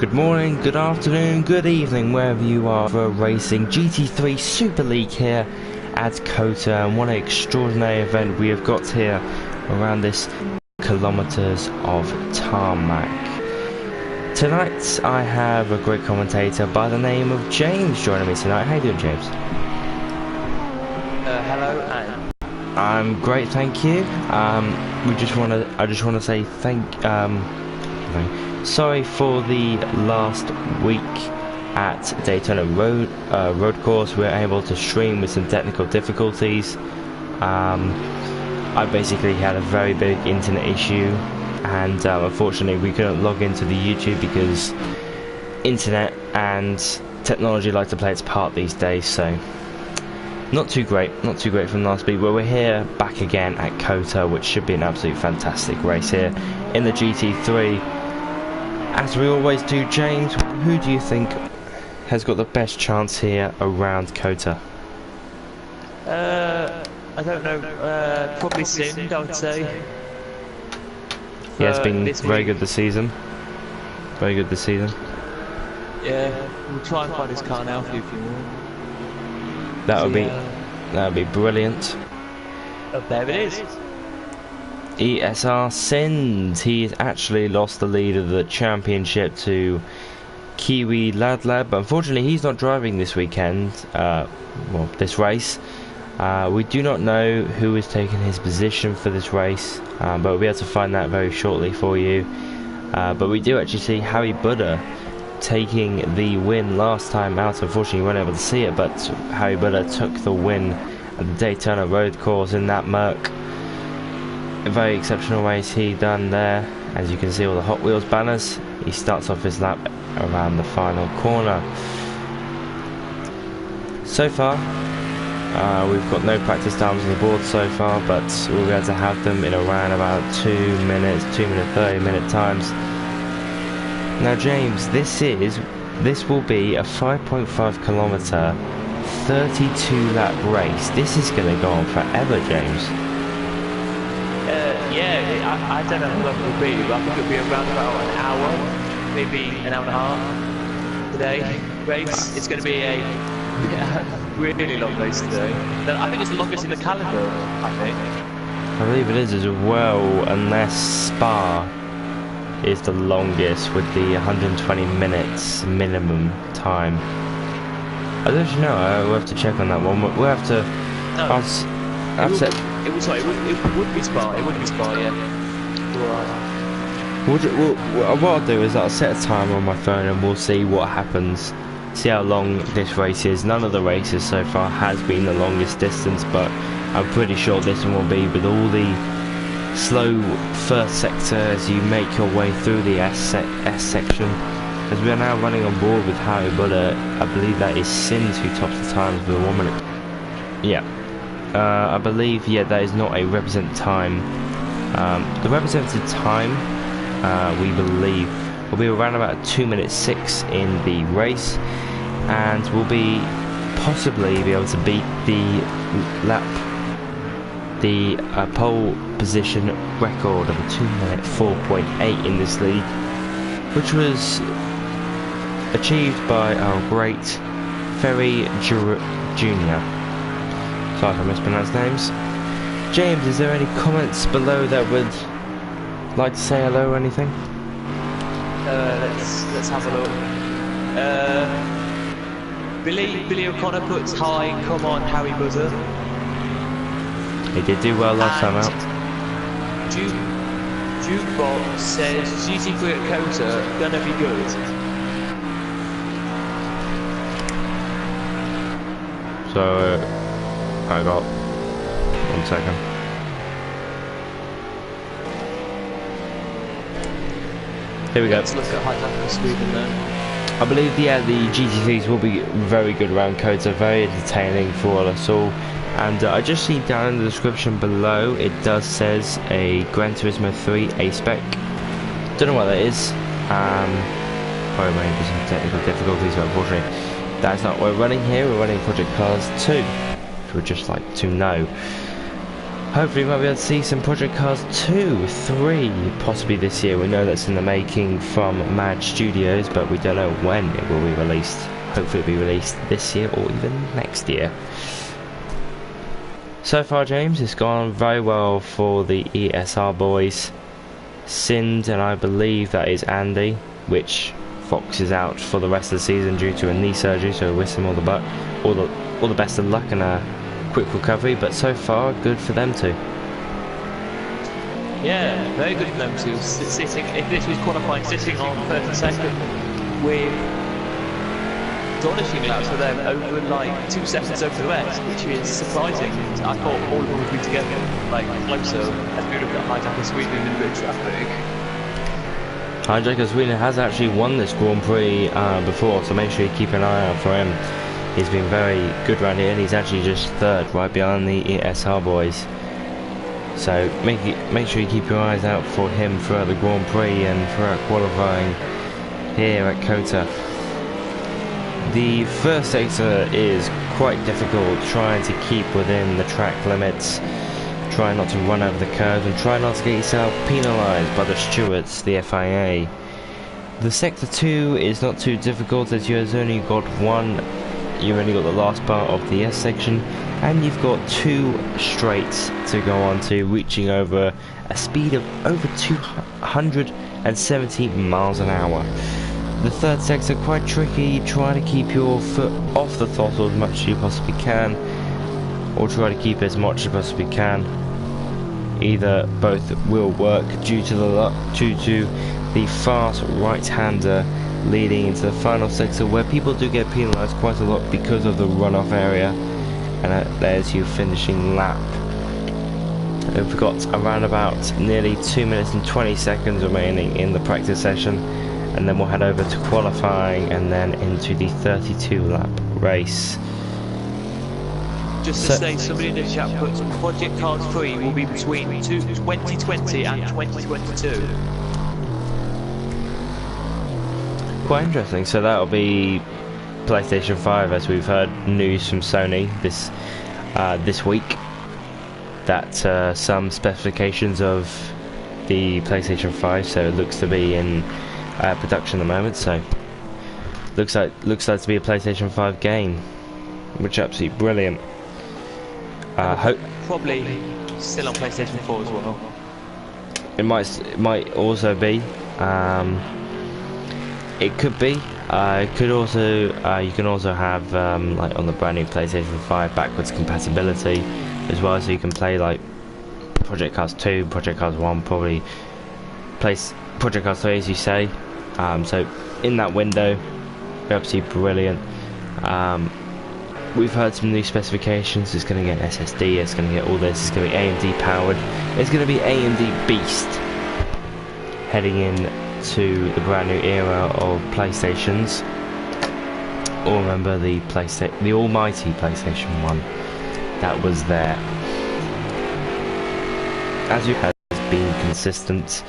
Good morning, good afternoon, good evening, wherever you are. Gavra Racing GT3 Super League here at COTA, and what an extraordinary event we have got here around this kilometres of tarmac. Tonight I have a great commentator by the name of James joining me tonight. How you doing, James? Hello, and I'm great, thank you. I just want to say sorry for the last week at Daytona road course. We were able to stream with some technical difficulties. I basically had a very big internet issue, and unfortunately we couldn't log into the YouTube because internet and technology like to play its part these days. So not too great from last week. But we're here back again at COTA, which should be an absolute fantastic race here in the GT3. As we always do, James, who do you think has got the best chance here around COTA? I don't know, probably soon, I would say. Yeah, it's been very good this season. Very good this season. Yeah, we'll try and find his car now for you if you want. That would be brilliant. Oh, there it is. ESR Sins. He's actually lost the lead of the championship to Kiwi Ladlab, but unfortunately he's not driving this weekend, this race. We do not know who is taking his position for this race, but we'll be able to find that very shortly for you. But we do actually see Harry Buddha taking the win last time out. Unfortunately you weren't able to see it, but Harry Buddha took the win at the Daytona road course in that Merc. A very exceptional race he done there. As you can see, all the Hot Wheels banners. He starts off his lap around the final corner. So far we've got no practice times on the board so far, but we'll be able to have them in around about 2 minute 30-minute times. Now James, this will be a 5.5 kilometre 32 lap race. This is going to go on forever, James. Yeah, I don't know how long it'll be, but I think it'll be around about an hour, maybe an hour and a half today race. It's going to be a really long race today. I think it's the longest in the calendar, I think. I believe it is as well, unless Spa is the longest with the 120 minutes minimum time. I don't know, we'll have to check on that one. We'll have to... It would be Spa. It would be Spa, yeah. What I'll do is I'll set a timer on my phone and we'll see what happens. See how long this race is. None of the races so far has been the longest distance, but I'm pretty sure this one will be, with all the slow first sector as you make your way through the S section. As we are now running on board with Harry Buddha, I believe that is Sins who tops the times with 1 minute. Yeah. I believe, yeah, that is not a represent time. The represented time, we believe, will be around about 2 minutes 6 in the race, and will be possibly be able to beat the pole position record of a 2 minute 4.8 in this league, which was achieved by our great Ferry Jr. Sorry if I mispronounced names. James, is there any comments below that would like to say hello or anything? Let's have a look. Billy O'Connor puts, "Hi, come on, Harry Buddha." He did do well last time out. Jukebox says GT3 at COTA gonna be good. So I got 1 second. Here we go. Let's look at high time for Sweden then. I believe the GT3s will be very good around COTA, very entertaining for us all. And I just see down in the description below, it does says a Gran Turismo 3 A-Spec. Don't know what that is. Probably running into some technical difficulties, but unfortunately that's not what we're running here. We're running Project Cars 2, which we'd just like to know. hopefully we might be able to see some Project Cars 2, 3 possibly this year. We know that's in the making from Mad Studios, but we don't know when it will be released. Hopefully it'll be released this year or even next year. So far, James, it's gone very well for the ESR boys. Sind, and I believe that is Andy, which Fox is out for the rest of the season due to a knee surgery, so we wish him all the best of luck and a quick recovery, but so far good for them too. Yeah, very good for them too. Sitting, if this was qualifying, sitting on 32nd with astonishing laps for them, over like 2 seconds over the rest, which is surprising. I thought all of them would be together, like closer, as we look at Hijacker Sweden in a bit of traffic. Hijacker Sweden has actually won this Grand Prix before, so make sure you keep an eye out for him. He's been very good around here, and he's actually just third, right behind the ESR boys. So make sure you keep your eyes out for him throughout the Grand Prix and throughout qualifying here at COTA. The first sector is quite difficult, trying to keep within the track limits, try not to run over the curves, and try not to get yourself penalised by the stewards, the FIA. The sector 2 is not too difficult, as you've only got the last part of the S section, and you've got 2 straights to go on to, reaching over a speed of over 270 miles an hour. The third sector quite tricky. Try to keep your foot off the throttle as much as you possibly can, or try to keep as much as you possibly can. Either both will work due to the fast right-hander leading into the final sector, where people do get penalised quite a lot because of the runoff area. And there's your finishing lap. We've got around about nearly 2 minutes and 20 seconds remaining in the practice session, and then we'll head over to qualifying and then into the 32 lap race. Just to say, somebody in the chat puts Project Cars 3 will be between 2020 and 2022. Quite interesting. So that'll be PlayStation 5, as we've heard news from Sony this week that some specifications of the PlayStation 5, so it looks to be in production at the moment. So looks like to be a PlayStation 5 game, which is absolutely brilliant. Probably still on PlayStation 4 as well. It might also be. It could be. It could also. You can also have like on the brand new PlayStation 5 backwards compatibility as well, so you can play like Project Cars 2, Project Cars 1, probably place Project Cars 3 as you say. So in that window, absolutely brilliant. We've heard some new specifications. It's going to get an SSD, it's going to get all this, it's going to be AMD powered, it's going to be AMD Beast heading in to the brand new era of PlayStations. Or remember the almighty PlayStation 1 that was there. As you has been consistent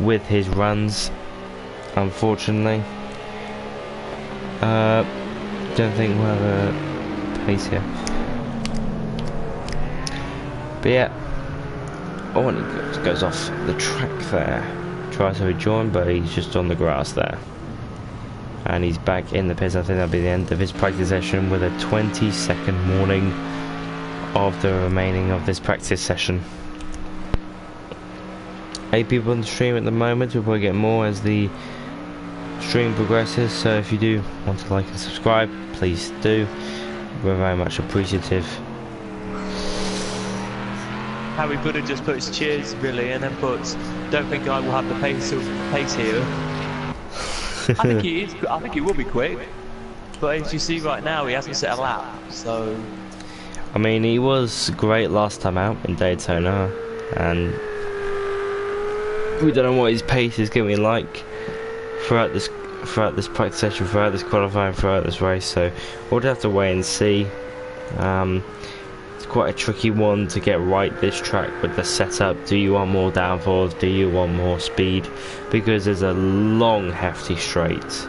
with his runs, unfortunately. Don't think we'll have a pace here. But yeah, oh, and he goes off the track there. Tries to rejoin, but he's just on the grass there. And he's back in the pits. I think that'll be the end of his practice session, with a 20-second warning of the remaining of this practice session. 8 people on the stream at the moment. We'll probably get more as the stream progresses, so if you do want to like and subscribe, please do. We're very much appreciative. Harry Buddha just puts cheers really, and then puts, don't think I will have the pace here. I think he is. I think he will be quick, but as you see right now, he hasn't set a lap. So I mean, he was great last time out in Daytona, and we don't know what his pace is going to be like throughout this practice session, throughout this qualifying, throughout this race. So we'll have to wait and see. It's quite a tricky one to get right, this track, with the setup. Do you want more downforce? Do you want more speed? Because there's a long, hefty straight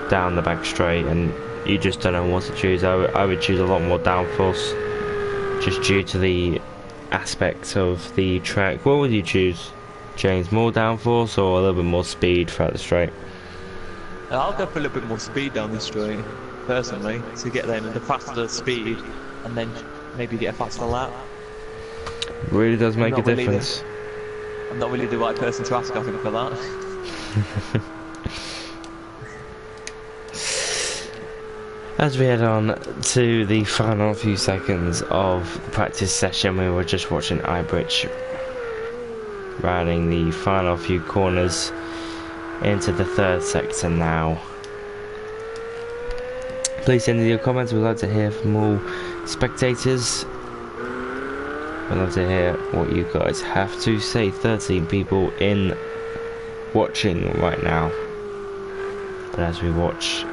down the back straight, and you just don't know what to choose. I would choose a lot more downforce, just due to the aspect of the track, what would you choose, James? More downforce or a little bit more speed throughout the straight? I'll go for a little bit more speed down the straight, personally, to get then the faster speed, and then maybe get a faster lap. Really does make a difference. I'm not really the right person to ask, I think, for that. As we head on to the final few seconds of the practice session, we were just watching Ibridge riding the final few corners into the third sector now. Please send in your comments, we'd like to hear from all spectators. We'd love to hear what you guys have to say. 13 people in watching right now. But as we watch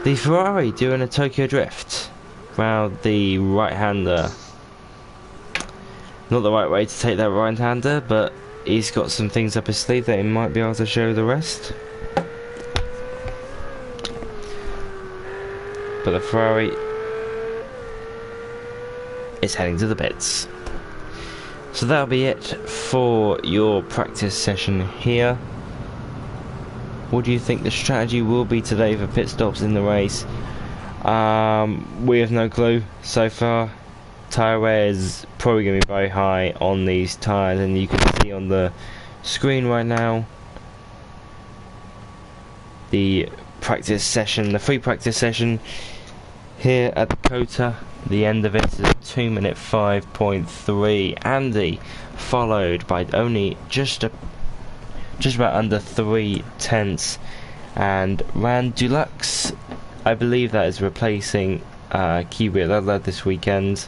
the Ferrari doing a Tokyo drift round the right-hander. Not the right way to take that right-hander, but he's got some things up his sleeve that he might be able to show the rest. But the Ferrari is heading to the pits. So that'll be it for your practice session here. What do you think the strategy will be today for pit stops in the race? We have no clue so far. Tyre wear is probably going to be very high on these tyres, and you can see on the screen right now the practice session, the free practice session here at the COTA. The end of it is a 2-minute 5.3. Andy followed by only just about under 3/10, and Rand Deluxe, I believe that is replacing Kiwi led this weekend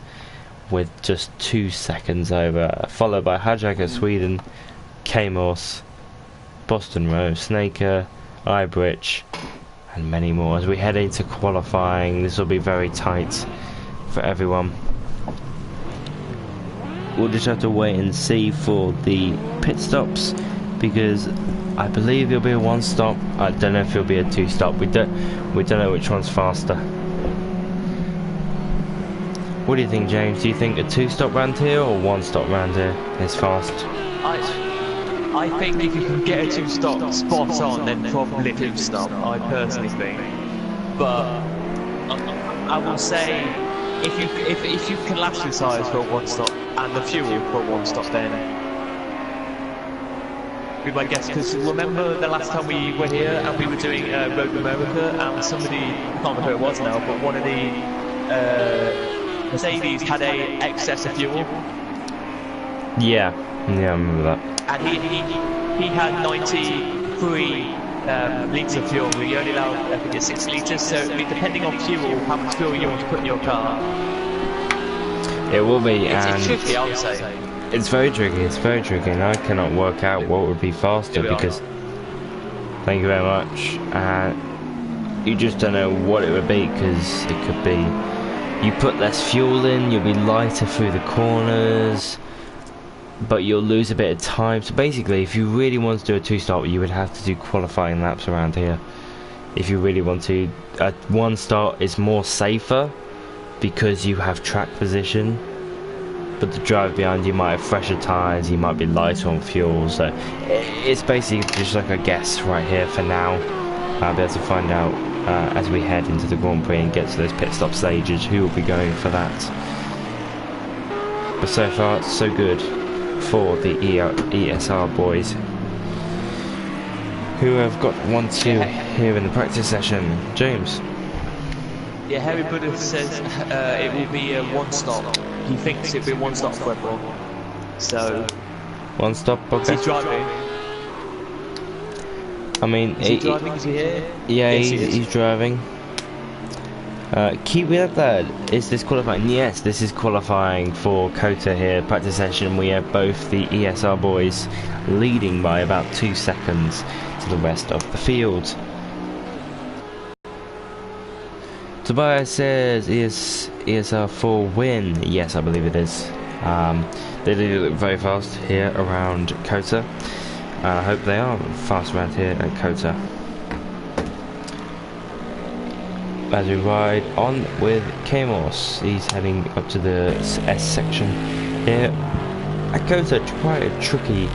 with just 2 seconds over, followed by Hajaka Sweden, Kamos, Boston Row, Snaker, Ibridge, and many more. As we head into qualifying, this will be very tight for everyone. We'll just have to wait and see for the pit stops, because I believe it'll be a 1-stop. I don't know if it'll be a 2-stop. We don't know which one's faster. What do you think, James? Do you think a 2-stop round here or 1-stop round here is fast? I think if you can get a 2-stop spot on, then probably 2-stop. I personally think, but I will say if you can last your tyres for a 1-stop and the fuel for a 1-stop, then be my guess, because remember the last time we were here and we were doing Road America, and somebody, I can't remember who it was now, but one of the Mercedes had a excess of fuel. Yeah, I remember that. And he had 93 litres of fuel. We only allowed, I think it's 6 litres, so I mean, depending on fuel, how much fuel you want to put in your car. It will be, it's tricky, I would say. It's very tricky, and I cannot work out what would be faster, because thank you very much, you just don't know what it would be, because it could be you put less fuel in, you'll be lighter through the corners, but you'll lose a bit of time. So basically, if you really want to do a 2-stop, you would have to do qualifying laps around here. If you really want to, a 1-stop is more safer because you have track position, but the drive behind you might have fresher tyres, you might be lighter on fuel, so it's basically just like a guess right here for now. I'll be able to find out as we head into the Grand Prix and get to those pit stop stages who will be going for that. But so far so good for the ESR boys, who have got 1-2 here in the practice session. James? Yeah, Harry Buddha says it will be a 1-stop. He thinks it'll be a 1-stop for everyone. So 1-stop, okay. Is he driving? I mean, is he driving? Is he here? Yeah, yes, he's driving. Keep with that. Is this qualifying? Yes, this is qualifying for COTA here. Practice session. We have both the ESR boys leading by about 2 seconds to the rest of the field. Tobias says, is ESR4 win? Yes, I believe it is. They do look very fast here around COTA. I hope they are fast around here at COTA. As we ride on with Kamos, he's heading up to the S section Yeah, COTA quite a tricky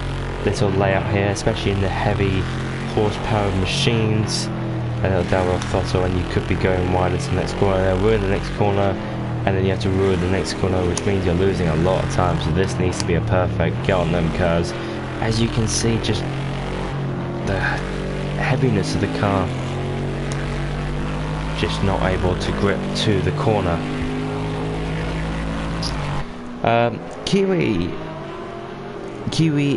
little layout here, especially in the heavy horsepower machines. A little double throttle, and you could be going wide into the next corner, then ruin the next corner, and then you have to ruin the next corner, which means you're losing a lot of time. So this needs to be a perfect get on them curves. As you can see, just the heaviness of the car, just not able to grip to the corner. Kiwi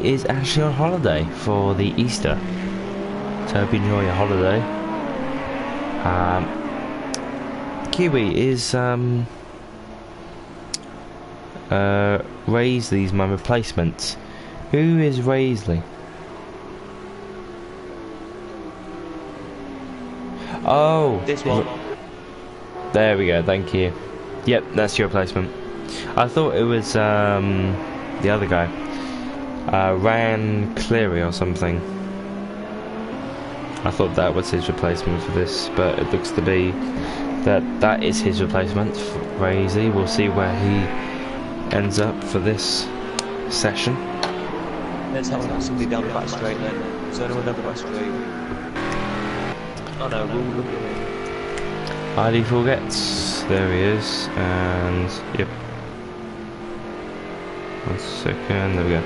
is actually on holiday for the Easter, so hope you enjoy your holiday. Kiwi is Raisley's my replacement. Who is Raisley? Oh, This one. there we go, thank you. Yep, that's your replacement. I thought it was the other guy, Ryan Cleary or something. I thought that was his replacement for this, but it looks to be that is his replacement for Raisley. We'll see where he ends up for this session. Let's have somebody down the back straight then. Is there anyone down the back straight? Oh no, we'll look at him. ID forgets. There he is, and yep. 1 second, there we go.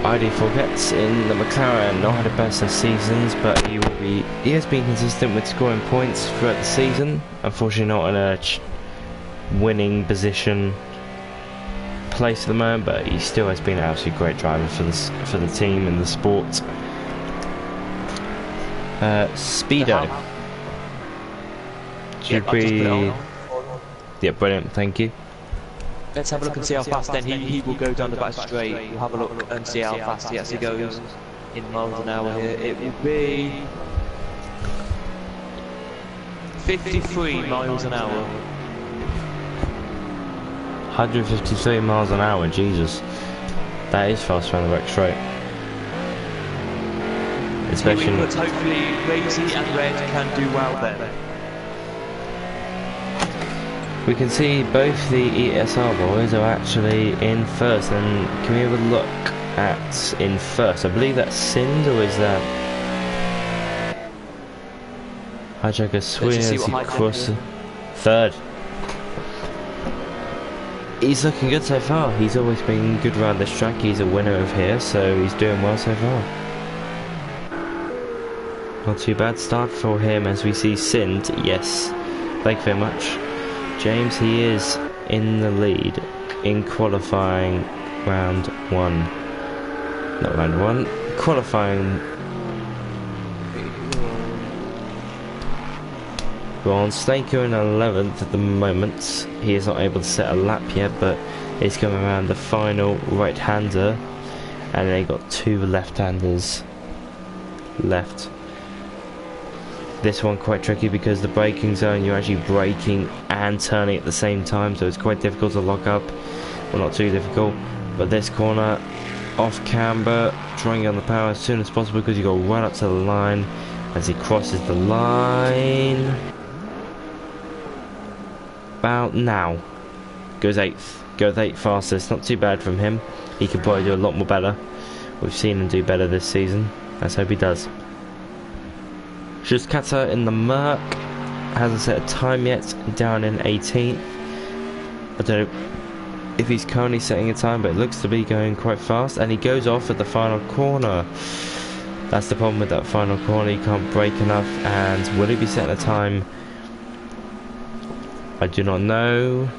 ID forgets in the McLaren, not had the best of seasons, but he has been consistent with scoring points throughout the season. Unfortunately not in a winning position place at the moment, but he still has been an absolutely great driver for the team and the sport. Speedo. Yeah, brilliant, thank you. Let's have a look and see how fast then he will go down the back straight. We'll have a look and see how fast he actually goes in miles an hour here. It will be 53 miles an hour. 153 miles an hour, Jesus. That is fast around the back straight. Especially. But hopefully Raisley and Red can do well then. We can see both the ESR boys are actually in first, and can we have a look at in first? I believe that's Sind, or is that Hijacker Swing as he crosses third? He's looking good so far. He's always been good around this track. He's a winner of here, so he's doing well so far. Not too bad start for him as we see Sind. Yes, thank you very much. James, he is in the lead in qualifying round 1. Not round 1, qualifying. Ron Staker in 11th at the moment. He is not able to set a lap yet, but he's coming around the final right-hander, and they got 2 left-handers left. This one quite tricky because the braking zone, you're actually braking and turning at the same time, so it's quite difficult to lock up. Well, not too difficult, but this corner off camber, trying to get on the power as soon as possible because you go right up to the line. As he crosses the line, about now, goes 8th, goes 8th fastest. Not too bad from him. He could probably do a lot more better. We've seen him do better this season. Let's hope he does. Schuskata in the Merc, hasn't set a time yet, down in 18th. I don't know if he's currently setting a time, but it looks to be going quite fast, and he goes off at the final corner. That's the problem with that final corner, he can't brake enough, and will he be setting a time? I do not know.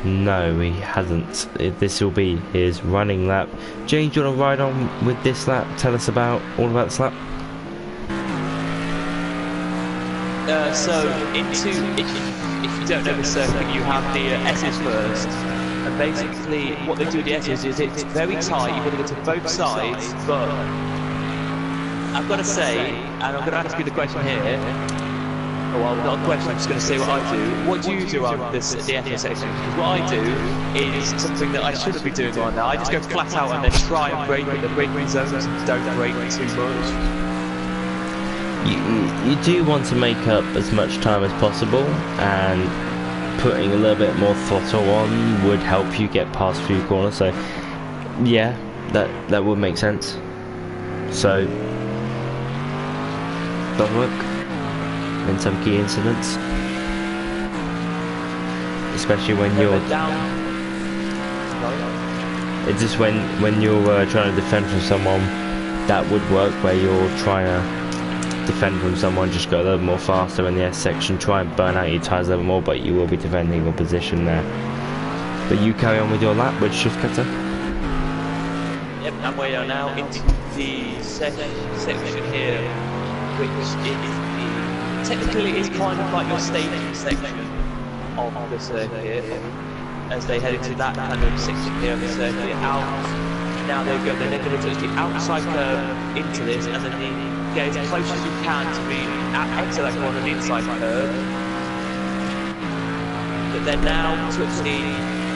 No, he hasn't. This will be his running lap. James, do you want to ride on with this lap? Tell us all about this lap. So if you don't know the circuit, you have the S's first, and basically what they do with the S's is it's very tight. You've got to go to both sides, but I've got to say, and I'm going to ask you the question here. Oh, well, not a question, I'm just going to say what I do. What do you do on the S section? Because what I do is something that I shouldn't be doing right now. I just go flat out and then try and brake at the braking zones and don't brake too much. You do want to make up as much time as possible and putting a little bit more throttle on would help you get past a few corners. So yeah, that would make sense. So does work in some key incidents, especially when you're it's just when you're trying to defend from someone. That would work where you're trying to defend from someone. Just go a little more faster in the S section, try and burn out your tyres a little more, but you will be defending your position there. But you carry on with your lap with shift cutter. Yep, and we are now into the section here, which is technically is kind of like your staging section of the circuit, as they head into that kind of section here of the circuit. Now they're going to touch the outside curve into this, and then get as close as you can to be exit that corner on the inside curve. But then now touch the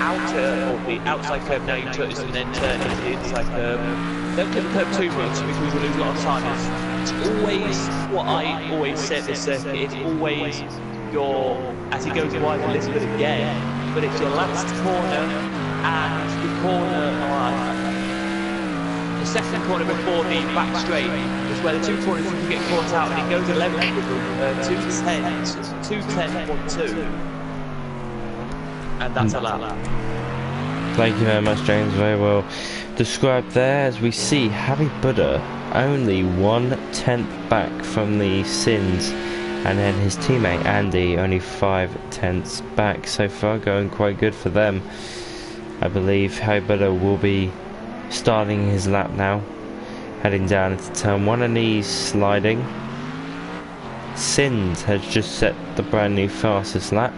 outer or the outside curve. Now you touch and then turn into the inside curve. Don't clip the curve too much because we will lose a lot of time. It's always what I always say at this circuit. It's always your, as it goes wide a little bit again, but it's your last corner and the corner. The second corner before the back straight is where the two corners you can get caught out, and it goes 11 210.2, and that's a lap. Thank you very much, James. Very well described there. As we see, Harry Buddha only 1/10 back from the Sins, and then his teammate Andy only 5/10 back. So far, going quite good for them. I believe Harry Buddha will be starting his lap now, heading down into turn 1, and he's sliding. Sins has just set the brand new fastest lap,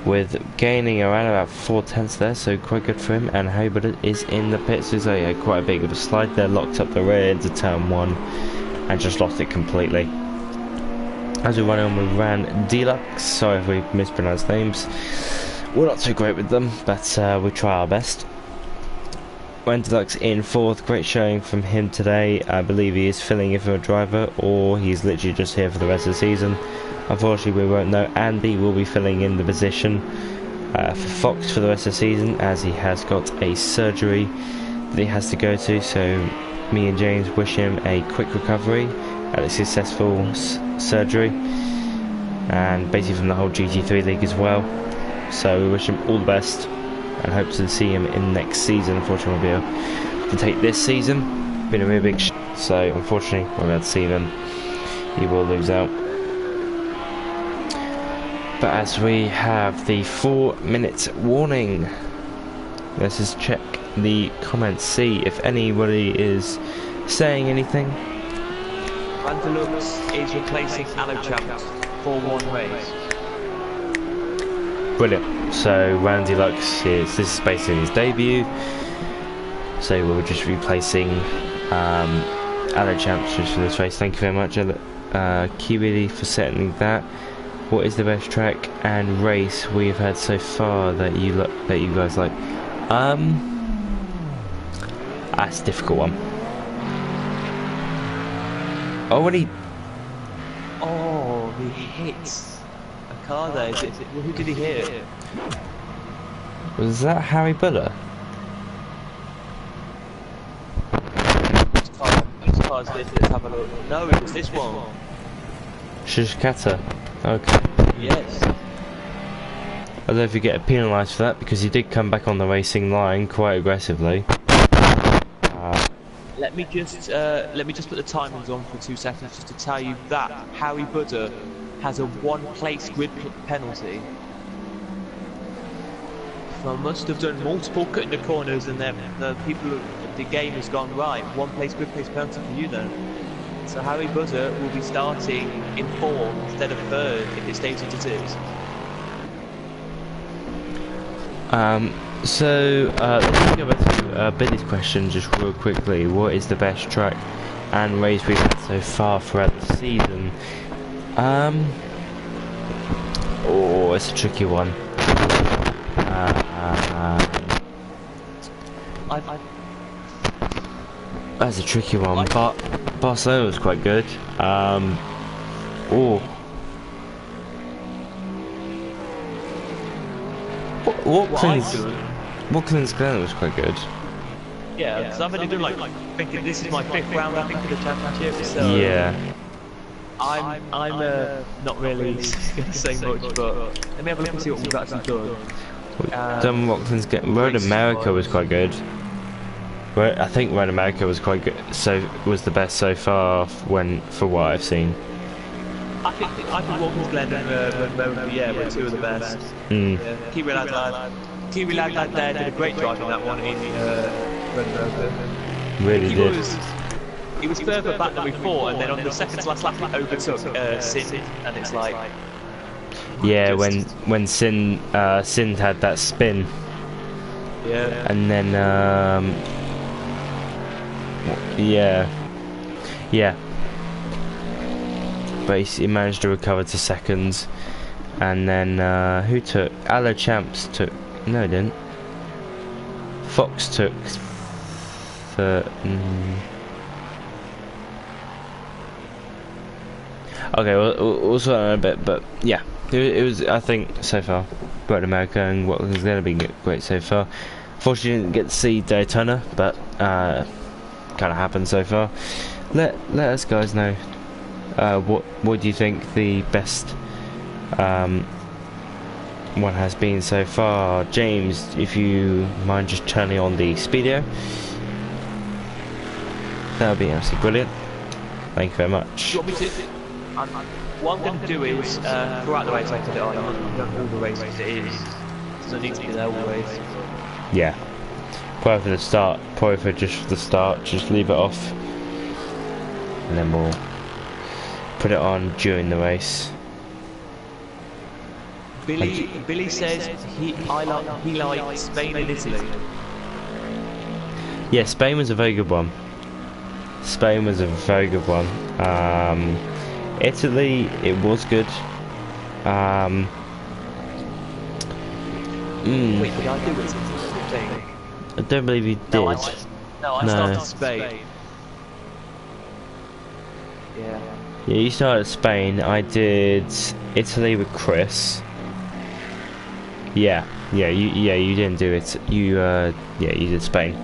with gaining around about 4/10 there, so quite good for him. And Hobart is in the pits, so he had quite a big of a slide there, locked up the rear into turn 1 and just lost it completely. As we run on with Ran Deluxe, sorry if we mispronounced names, we're not too great with them, but we try our best. Ran Deluxe in 4th, great showing from him today. I believe he is filling in for a driver, or he's literally just here for the rest of the season. Unfortunately, we won't know. Andy will be filling in the position for Fox for the rest of the season, as he has got a surgery that he has to go to. So me and James wish him a quick recovery and a successful surgery, and basically from the whole GT3 league as well. So we wish him all the best and hope to see him in next season. Unfortunately, we'll be able to take this season. Been a really big so unfortunately, we're about to see him. He will lose out. But as we have the 4-minute warning, let's just check the comments, see if anybody is saying anything. Deluxe is replacing Alochamps for 1 race. Brilliant. So Randy Lux this is basically his debut. So we're just replacing Alochamps just for this race. Thank you very much, Kiwi, for setting that. What is the best track and race we've had so far that you guys like? That's a difficult one. Already. Oh, he hits a car there. Who did he hit? Was that Harry Buller? Which car's this? Let's have a look. No, it was this one. Shishkata. Okay. Yes. I don't know if you get penalised for that, because he did come back on the racing line quite aggressively. Let me just put the timings on for 2 seconds just to tell you that Harry Buddha has a 1-place grid penalty. So I must have done multiple cutting the corners, and then the game has gone right. 1-place grid place penalty for you then. So Harry Buddha will be starting in 4th instead of 3rd if it stays as it is. So let's go back to Billy's question just real quickly. What is the best track and race we've had so far throughout the season? Oh, it's a tricky one. That's a tricky one, but Barcelona was quite good. Watkins Glen was quite good. Yeah, because I've only done like, thinking this is my 5th round, I think, of the championship. So Yeah. I'm not really going to say much, but let me have a look and see what we've actually done. Done Watkins Glen. Road America was quite good. I think Road America was quite good. So was the best so far for what I've seen. I think Watkins Glen and Road, were 2 of the best. Yeah. Kiwi lad there did a great drive in that one in Road America. Really did. He was further back than we thought, and then on the second to last lap he overtook Sin, and it's like... Yeah, when Sin had that spin. Yeah. And then, yeah. But he managed to recover to seconds. And then, who took? Allo Champs took... No, he didn't. Fox took... Okay, we'll sort out in a bit, but yeah, it was, I think, so far, Road America and what was going to be great so far. Fortunately, didn't get to see Daytona, but kind of happened so far. Let us guys know what do you think the best one has been so far. James, if you mind just turning on the speedo, that would be absolutely brilliant. Thank you very much. Do you want me to? What I'm going to do is, throughout the race I put it on, I'm not all the race as it is, so I need to be there all the race. Yeah. Probably for the start, just leave it off. And then we'll put it on during the race. Billy says he likes Spain and Italy. Yeah, Spain was a very good one. Italy, it was good. Wait, did I do it? I don't believe you did. No, I started Spain. Yeah. Yeah, you started Spain. I did Italy with Chris. Yeah, you didn't do it. You did Spain.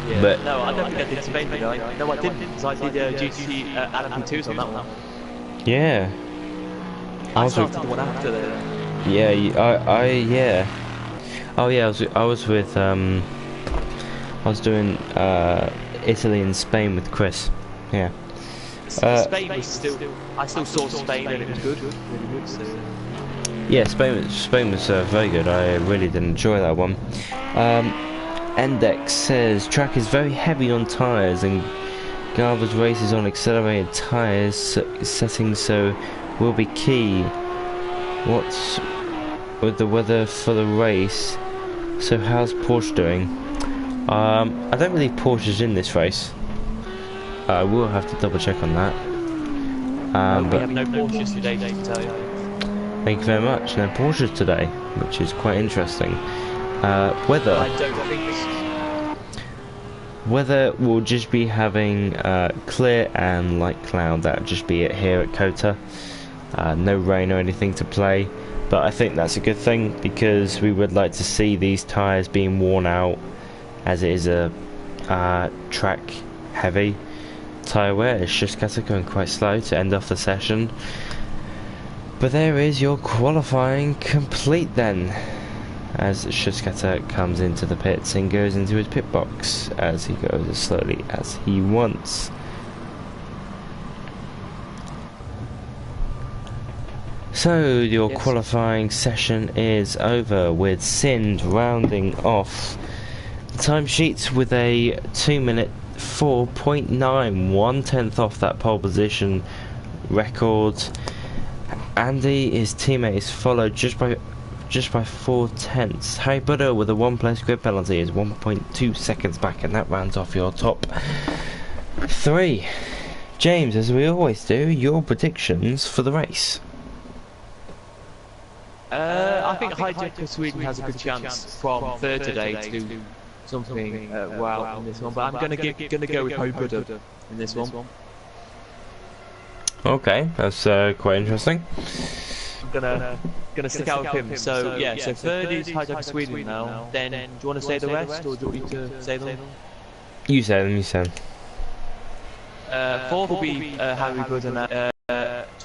Yeah. But no, I don't think I did Spain, did I? No, I didn't, because I did GT LMP2s on that one. yeah, I started the one after that. yeah, yeah. Oh yeah, I was with I was doing Italy and Spain with Chris. Yeah. Spain was still. I still saw Spain and it was good. Really good. So. Yeah, Spain was very good. I really did enjoy that one. Endex says track is very heavy on tyres and Gavra's race is on accelerated tyres settings, so will be key. What's with the weather for the race? So how's Porsche doing? I don't believe Porsche's in this race. I will have to double check on that. We but have no Porsches today, I can tell you. Thank you very much. No Porsches today, which is quite interesting. Weather. I don't think Weather will just be having clear and light cloud. That'll just be it here at COTA. No rain or anything to play, but I think that's a good thing because we would like to see these tyres being worn out, as it is a track heavy tyre wear. It's just going quite slow to end off the session. But there is your qualifying complete then, as Schuskata comes into the pits and goes into his pit box as he goes as slowly as he wants. So your qualifying session is over, with Sind rounding off the timesheets with a 2-minute 4.9, 1/10 off that pole position record. Andy, his teammates, followed just by 4/10. Harry Butter with a 1+ grid penalty is 1.2 seconds back, and that rounds off your top 3. James, as we always do, your predictions for the race. I think Hijacker Sweden has a good chance from 3rd today to do something wow in this one, but I'm gonna go with Harry Butter in this one. Okay, that's quite interesting. I'm gonna stick out with him. So yeah, so third is Hijacker Sweden now. Then do you want to say the rest, or do you want me to say them? You say them. You say them. Fourth will be Harry Budden.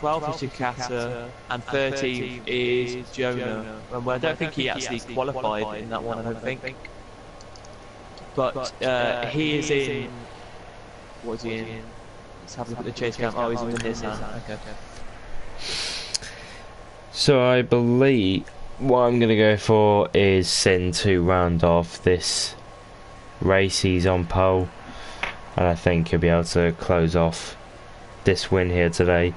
12th is COTA, and 13th is Jonah. Well, I don't think he actually qualified in that one, I don't think. But he is in. What is he in? Let's have a look at the chase cam. Oh, he's in the Nissan. Okay. So I believe what I'm going to go for is Sin to round off this race. He's on pole, and I think he'll be able to close off this win here today.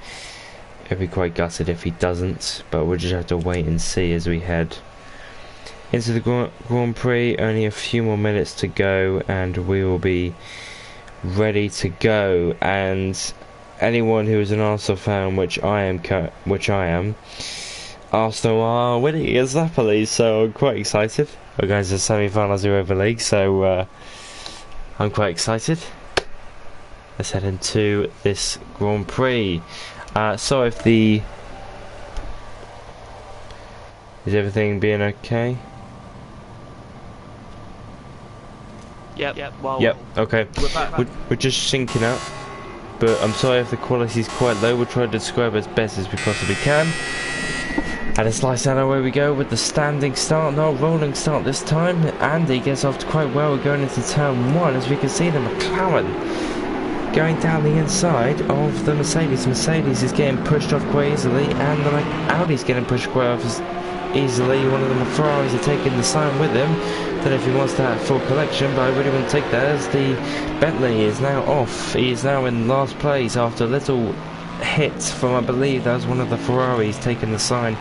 I'd be quite gutted if he doesn't, but we'll just have to wait and see as we head into the Grand Prix. Only a few more minutes to go and we will be ready to go. And anyone who is an Arsenal fan, which I am, Arsenal are winning against Napoli, so I'm quite excited. We're going to the semi-finals of Europa League, so I'm quite excited. Let's head into this Grand Prix. So if is everything being okay? Yep. Well, yep. Okay. We're just syncing up, but I'm sorry if the quality is quite low. We'll try to describe as best as we possibly can. And it's nice down away we go with the standing start, not rolling start this time. Andy gets off quite well. We're going into turn 1, as we can see the McLaren going down the inside of the Mercedes. Mercedes is getting pushed off quite easily, and the Audi's getting pushed quite off easily. One of the Ferraris are taking the sign with him. Don't know if he wants that full collection, but I really want to take that as the Bentley is now off. He is now in last place after a little hit from, I believe that was one of the Ferraris taking the sign.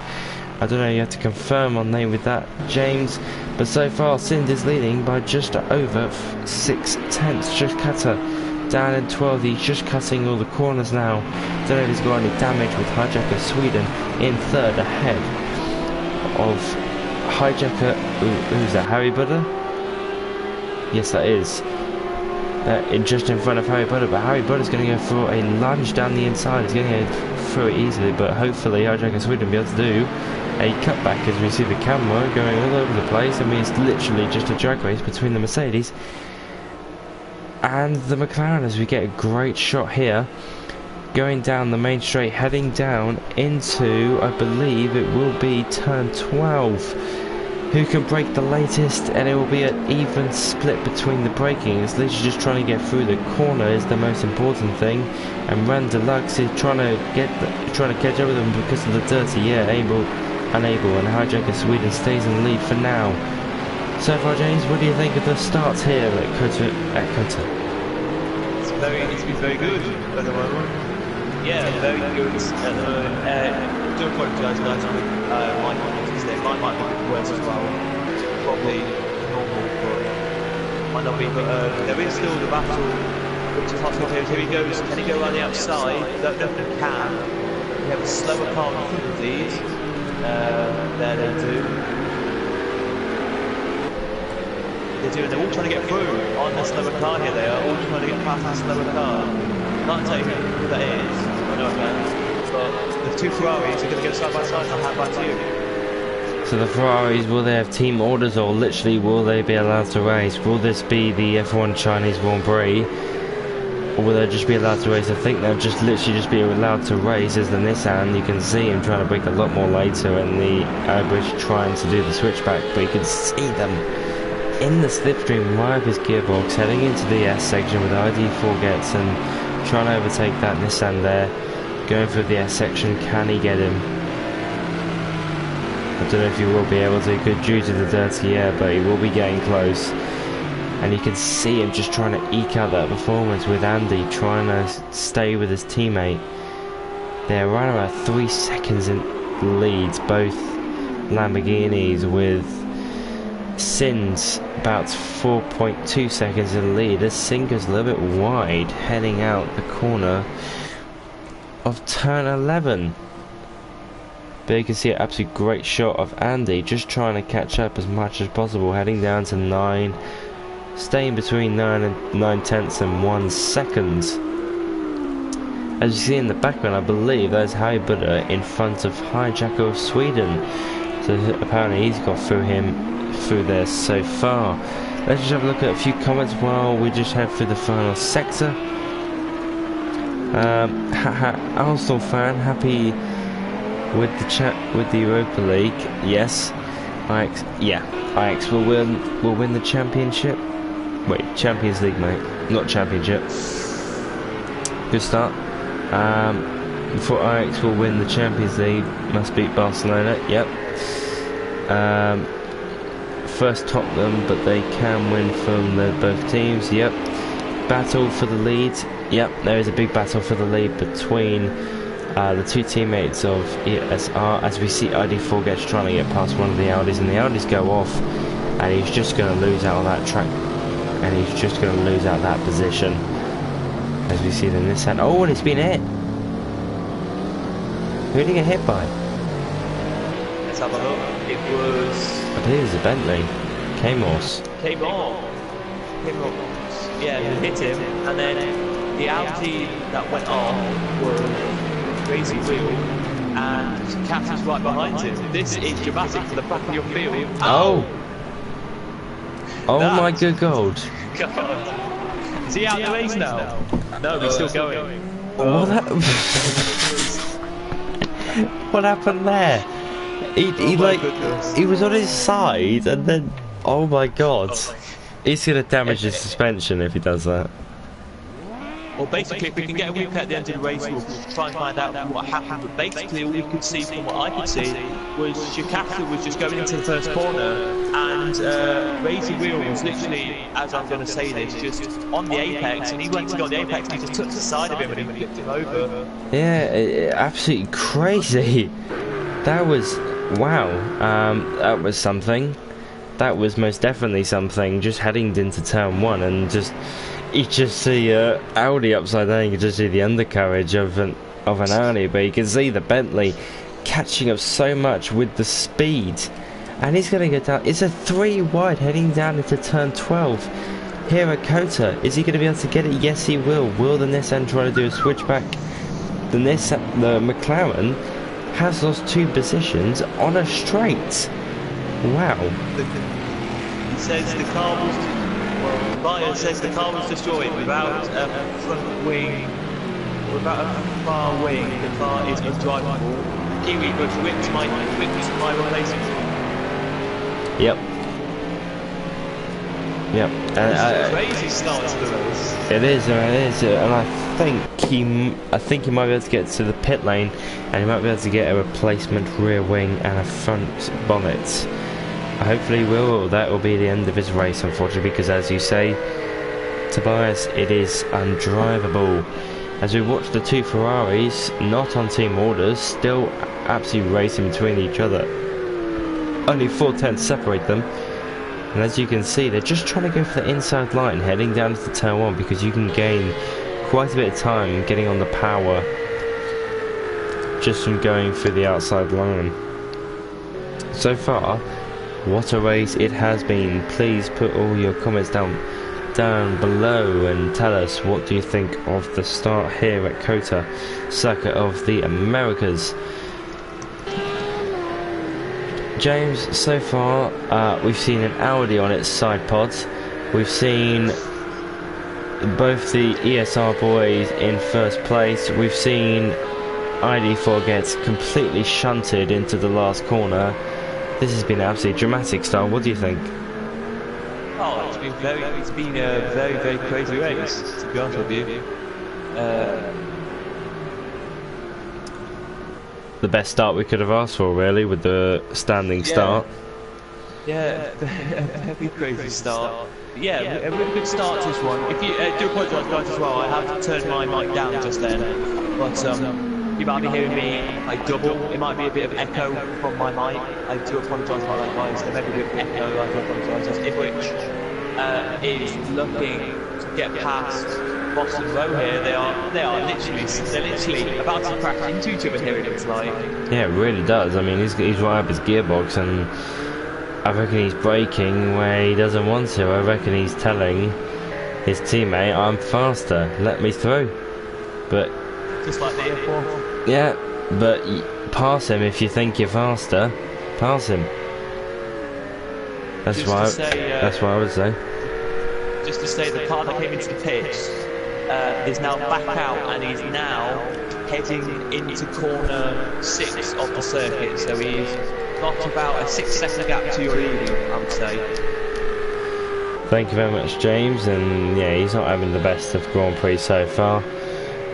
I don't know, you have to confirm on name with that, James. But so far, Sind is leading by just over 6/10. Just COTA down in 12th. He's just cutting all the corners now. Don't know if he's got any damage with Hijacker Sweden in third, ahead of Hijacker. Who's that? Harry Budden? Yes, that is. Just in front of Harry Budden, but Harry Budden's going to go for a lunge down the inside. He's going to go through it easily, but hopefully Hijacker Sweden will be able to do a cutback, as we see the camera going all over the place. I mean, it's literally just a drag race between the Mercedes and the McLaren, as we get a great shot here going down the main straight, heading down into, I believe it will be turn 12. Who can break the latest? And it will be an even split between the braking. It's literally just trying to get through the corner is the most important thing, and Ran Deluxe is trying to catch up with them because of the dirty air, unable, and Hijacker Sweden stays in the lead for now. So far, James, what do you think of the start here at COTA? It's been very good at the moment. Yeah, very good at the moment. Do apologise, guys, with my qualities there. Mine might be a bit worse as well. Probably normal, but might not be. But there is still the battle, which is hot. Here he goes. Can he go around the outside? Don't know if he can. We have a slower car in these. There they do. They're all trying to get through on the slower car here. They are all trying to get past the slower car. Not tell you who that is. I know that. But the two Ferraris are going to go side by side. I'll hand back to you. So the Ferraris, will they have team orders, or literally will they be allowed to race? Will this be the F1 Chinese Grand Prix, or will they just be allowed to race? I think they'll just literally just be allowed to race as the Nissan. You can see him trying to brake a lot more later, and the Airbus trying to do the switchback, but you can see them in the slipstream right of his gearbox, heading into the S section with ID4 gets and trying to overtake that Nissan there. Going through the S section, can he get him? I don't know if he will be able to, good due to the dirty air, but he will be getting close. And you can see him just trying to eke out that performance with Andy trying to stay with his teammate. They're around about 3 seconds in leads, both Lamborghinis, with Sin's about 4.2 seconds in the lead as Sin goes a little bit wide heading out the corner of turn 11. But you can see an absolutely great shot of Andy just trying to catch up as much as possible, heading down to 9, staying between 9 tenths and 1 second As you see in the background, I believe that's Harry Butter in front of Hijacker of Sweden. So apparently he's got through there so far. Let's just have a look at a few comments while we just head through the final sector. Arsenal fan, happy with the with the Europa League. Yes, Ajax will win the championship. Wait, Champions League, mate, not championship. Good start. Before Ajax will win the Champions League, must beat Barcelona. Yep. First Tottenham, but they can win from both teams. Yep. Battle for the lead. Yep, there is a big battle for the lead between the two teammates of ESR. As we see, ID4 gets trying to get past one of the Audis, and the Audis go off, and he's just going to lose out on that track, and he's just going to lose out that position. As we see the Nissan. Oh, and it's been hit. Who did he get hit by? Let's have a look. It was... I believe it was a Bentley. K-Morse. Yeah, it hit him, and then the Audi that went on was Crazy Wheel, and Cat is right behind him. This is dramatic for the back of your field. Oh! Oh my good God. God. Is he out of the race now? No, he's still going. What what happened there? He was on his side, and then oh my God, he's gonna damage his suspension if he does that. Well, basically, if we can get a replay at the end of the race, we'll try and find out what happened. But basically, all we could see from what I could see was Shikata was just going into the first corner, and Crazy Wheel was literally, as I'm going to say this, just on the apex, and he went to go on the apex, and he just took the side of him and he flipped him over. Yeah, absolutely crazy. That was, wow, that was something. That was most definitely something, just heading into turn one, and you just see Audi upside down. You can just see the undercarriage of an Audi, but you can see the Bentley catching up so much with the speed, and he's going to go down. It's a 3 wide heading down into turn 12 here at COTA. Is he going to be able to get it? Yes, he will. Will the Nissan try to do a switchback? The McLaren has lost 2 positions on a straight. Wow. He says the car was... Buyer says the car was destroyed without a front wing, without a far wing. The car is undrivable. Kiwi was whipped my replacement. Yep. It's a crazy start to the race. It is, and I think he might be able to get to the pit lane, and he might be able to get a replacement rear wing and a front bonnet. Hopefully he will. That will be the end of his race, unfortunately, because as you say, Tobias, it is undrivable. As we watch the 2 Ferraris, not on team orders, still absolutely racing between each other. Only 4 tenths separate them, and as you can see, they're just trying to go for the inside line, heading down to turn 1, because you can gain quite a bit of time getting on the power just from going through the outside line. So far, what a race it has been. Please put all your comments down below and tell us what do you think of the start here at COTA, Circuit of the Americas. James, so far we've seen an Audi on its side pods. We've seen both the ESR boys in first place. We've seen ID4 gets completely shunted into the last corner. This has been an absolutely dramatic start. What do you think? Oh, it's been a very, very crazy race, to be honest with you. The best start we could have asked for, really, with the standing start. Yeah, a very crazy start. Yeah, a really good start to this one. If you do apologise, guys, as well. I have turned my mic down just then, but you might be hearing me like double. It might be a bit of echo from my mic. I do apologise about that, guys. There may be a bit of echo. I do apologise. Which is looking to get past Boston Row here. They are literally about to crash into each other here. It looks like. Yeah, it really does. I mean, he's right up his gearbox, and I reckon he's braking where he doesn't want to. I reckon he's telling his teammate, "I'm faster. Let me through." But just like the F1. Yeah, but pass him if you think you're faster. Pass him. That's that's what I would say. Just to say, the car that came into the pit is now back out, and he's now heading into corner 6 of the circuit. So he's got about a 6-second gap to your leading, I would say. Thank you very much, James. And yeah, he's not having the best of Grand Prix so far.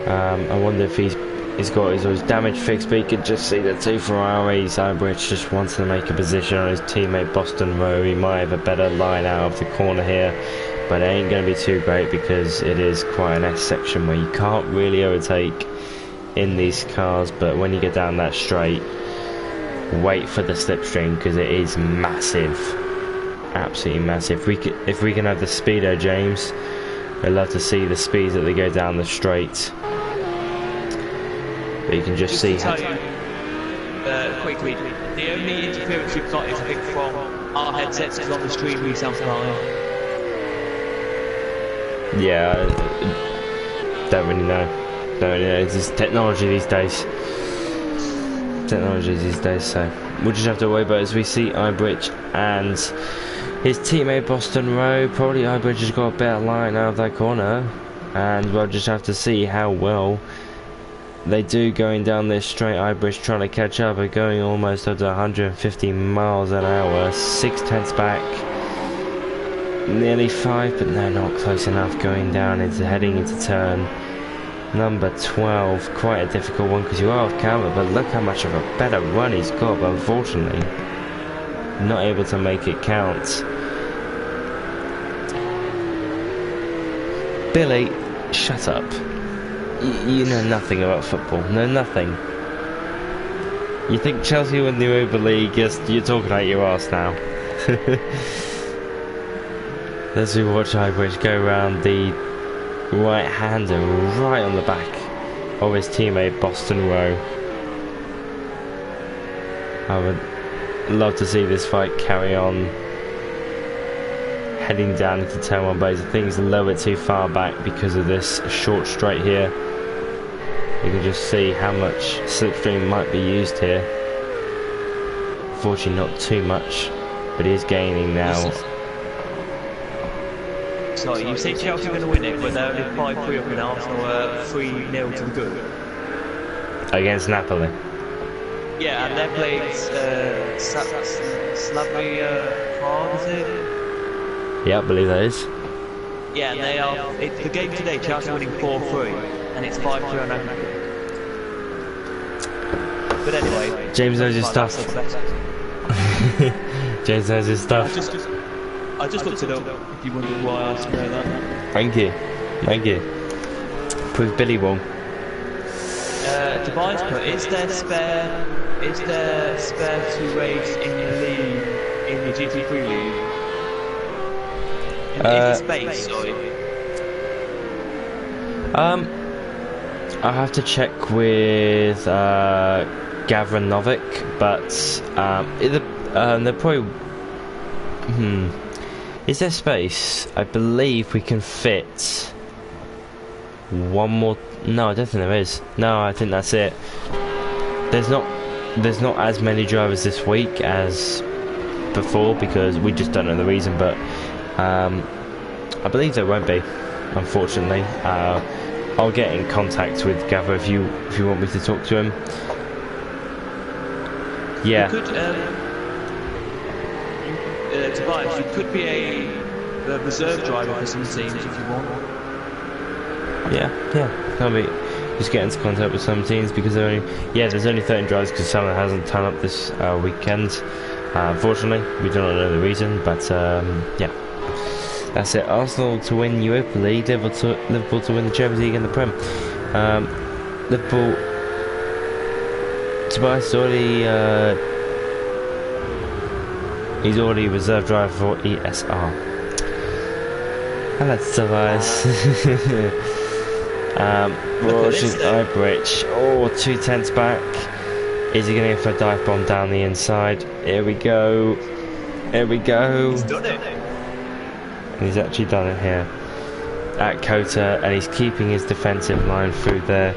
I wonder if he's got his damage fixed, but you could just see the two Ferraris. Ibridge just wants to make a position on his teammate Boston Rowe. He might have a better line out of the corner here, but it ain't going to be too great because it is quite an S section where you can't really overtake in these cars. But when you get down that straight, wait for the slipstream because it is massive, absolutely massive. If we can have the speedo, James, I'd love to see the speeds that they go down the straight. But you can just see how. Quickly, the only interference you've got is I think from our headsets, because on the stream we sound fine. Yeah, don't really know. It's just technology these days. So we'll just have to wait. But as we see Ibridge and his teammate Boston Rowe, probably Ibridge has got a better line out of that corner, and we'll just have to see how well they do going down this straight. Ibridge trying to catch up, but going almost up to 150 miles an hour, 6/10 back, nearly 5, but no, not close enough. Going down into heading into turn number 12, quite a difficult one because you are off camera, but look how much of a better run he's got, but unfortunately not able to make it count. Billy, shut up. You know nothing about football. No, nothing. You think Chelsea win the Europa League? Yes, you're talking out your arse now. As we watch Ibridge go around the right hander right on the back of his teammate Boston Rowe. I would love to see this fight carry on. Heading down into turn 1, but I think it's a little bit too far back because of this short straight here. You can just see how much slipstream might be used here. Fortunately not too much, but he is gaining now. Sorry, you say Chelsea are going to win it, but they're only 5-3 up, and Arsenal are 3-0 to the good. Against Napoli. Yeah, and they're playing Slavia Prague, is it? Yeah, I believe that is. Yeah, and they are. The game today, Chelsea winning 4-3, and it's 5-3 on aggregate. But anyway, James knows his stuff. James knows his stuff. I just looked it up. If you wondered why I asked to know that. Thank you. Prove Billy wrong. Tobias put, is there spare 2 race in the league, in the GT3 league? Is the space, sorry. I have to check with Gavra but they're probably. Is there space? I believe we can fit one more. No, I don't think there is. No, I think that's it. There's not as many drivers this week as before because we just don't know the reason, but I believe there won't be, unfortunately. I'll get in contact with Gavra if you want me to talk to him. Yeah. Tobias, you could be a reserve driver for some teams if you want. Yeah. Can't be. Just get into contact with some teams because there's only 13 drivers because someone hasn't turned up this weekend. Unfortunately, we do not know the reason, but yeah. That's it. Arsenal to win Europa League, Liverpool to win the Champions League and the Prem. Liverpool. Tobias already. He's already reserve driver for ESR. Hello, Tobias. We're watching Ibridge. Oh, 2/10 back. Is he going to go for a dive bomb down the inside? Here we go. He's done it. And he's actually done it here at COTA, and he's keeping his defensive line through there.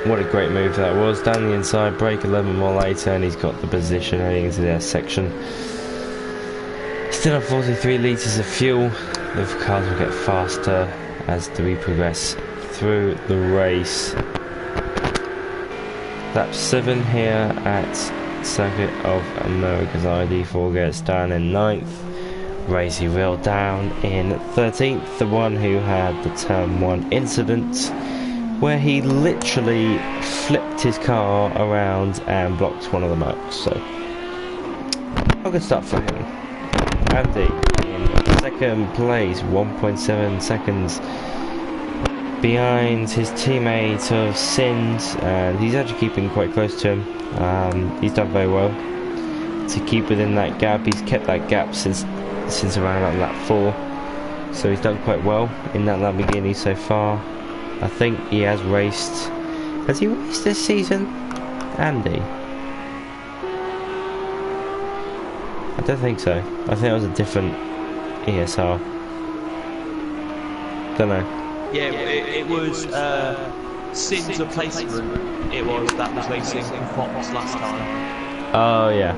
What a great move that was. Down the inside, brake 11 more later, and he's got the position heading into their section. Still have 43 litres of fuel. The cars will get faster as we progress through the race. Lap 7 here at Circuit of America's ID4 gets down in 9th. Racy Real down in 13th, the one who had the Turn 1 incident where he literally flipped his car around and blocked one of the marks. So, a good start for him. Andy in second place, 1.7 seconds behind his teammate of Sins, and he's actually keeping quite close to him. He's done very well to keep within that gap. He's kept that gap since around about lap 4, so he's done quite well in that Lamborghini so far. I think he has raced. Has he raced this season, Andy? I don't think so. I think it was a different ESR. Don't know. Yeah, it was Sin's replacement. It was that was racing in Fox last time. Oh yeah,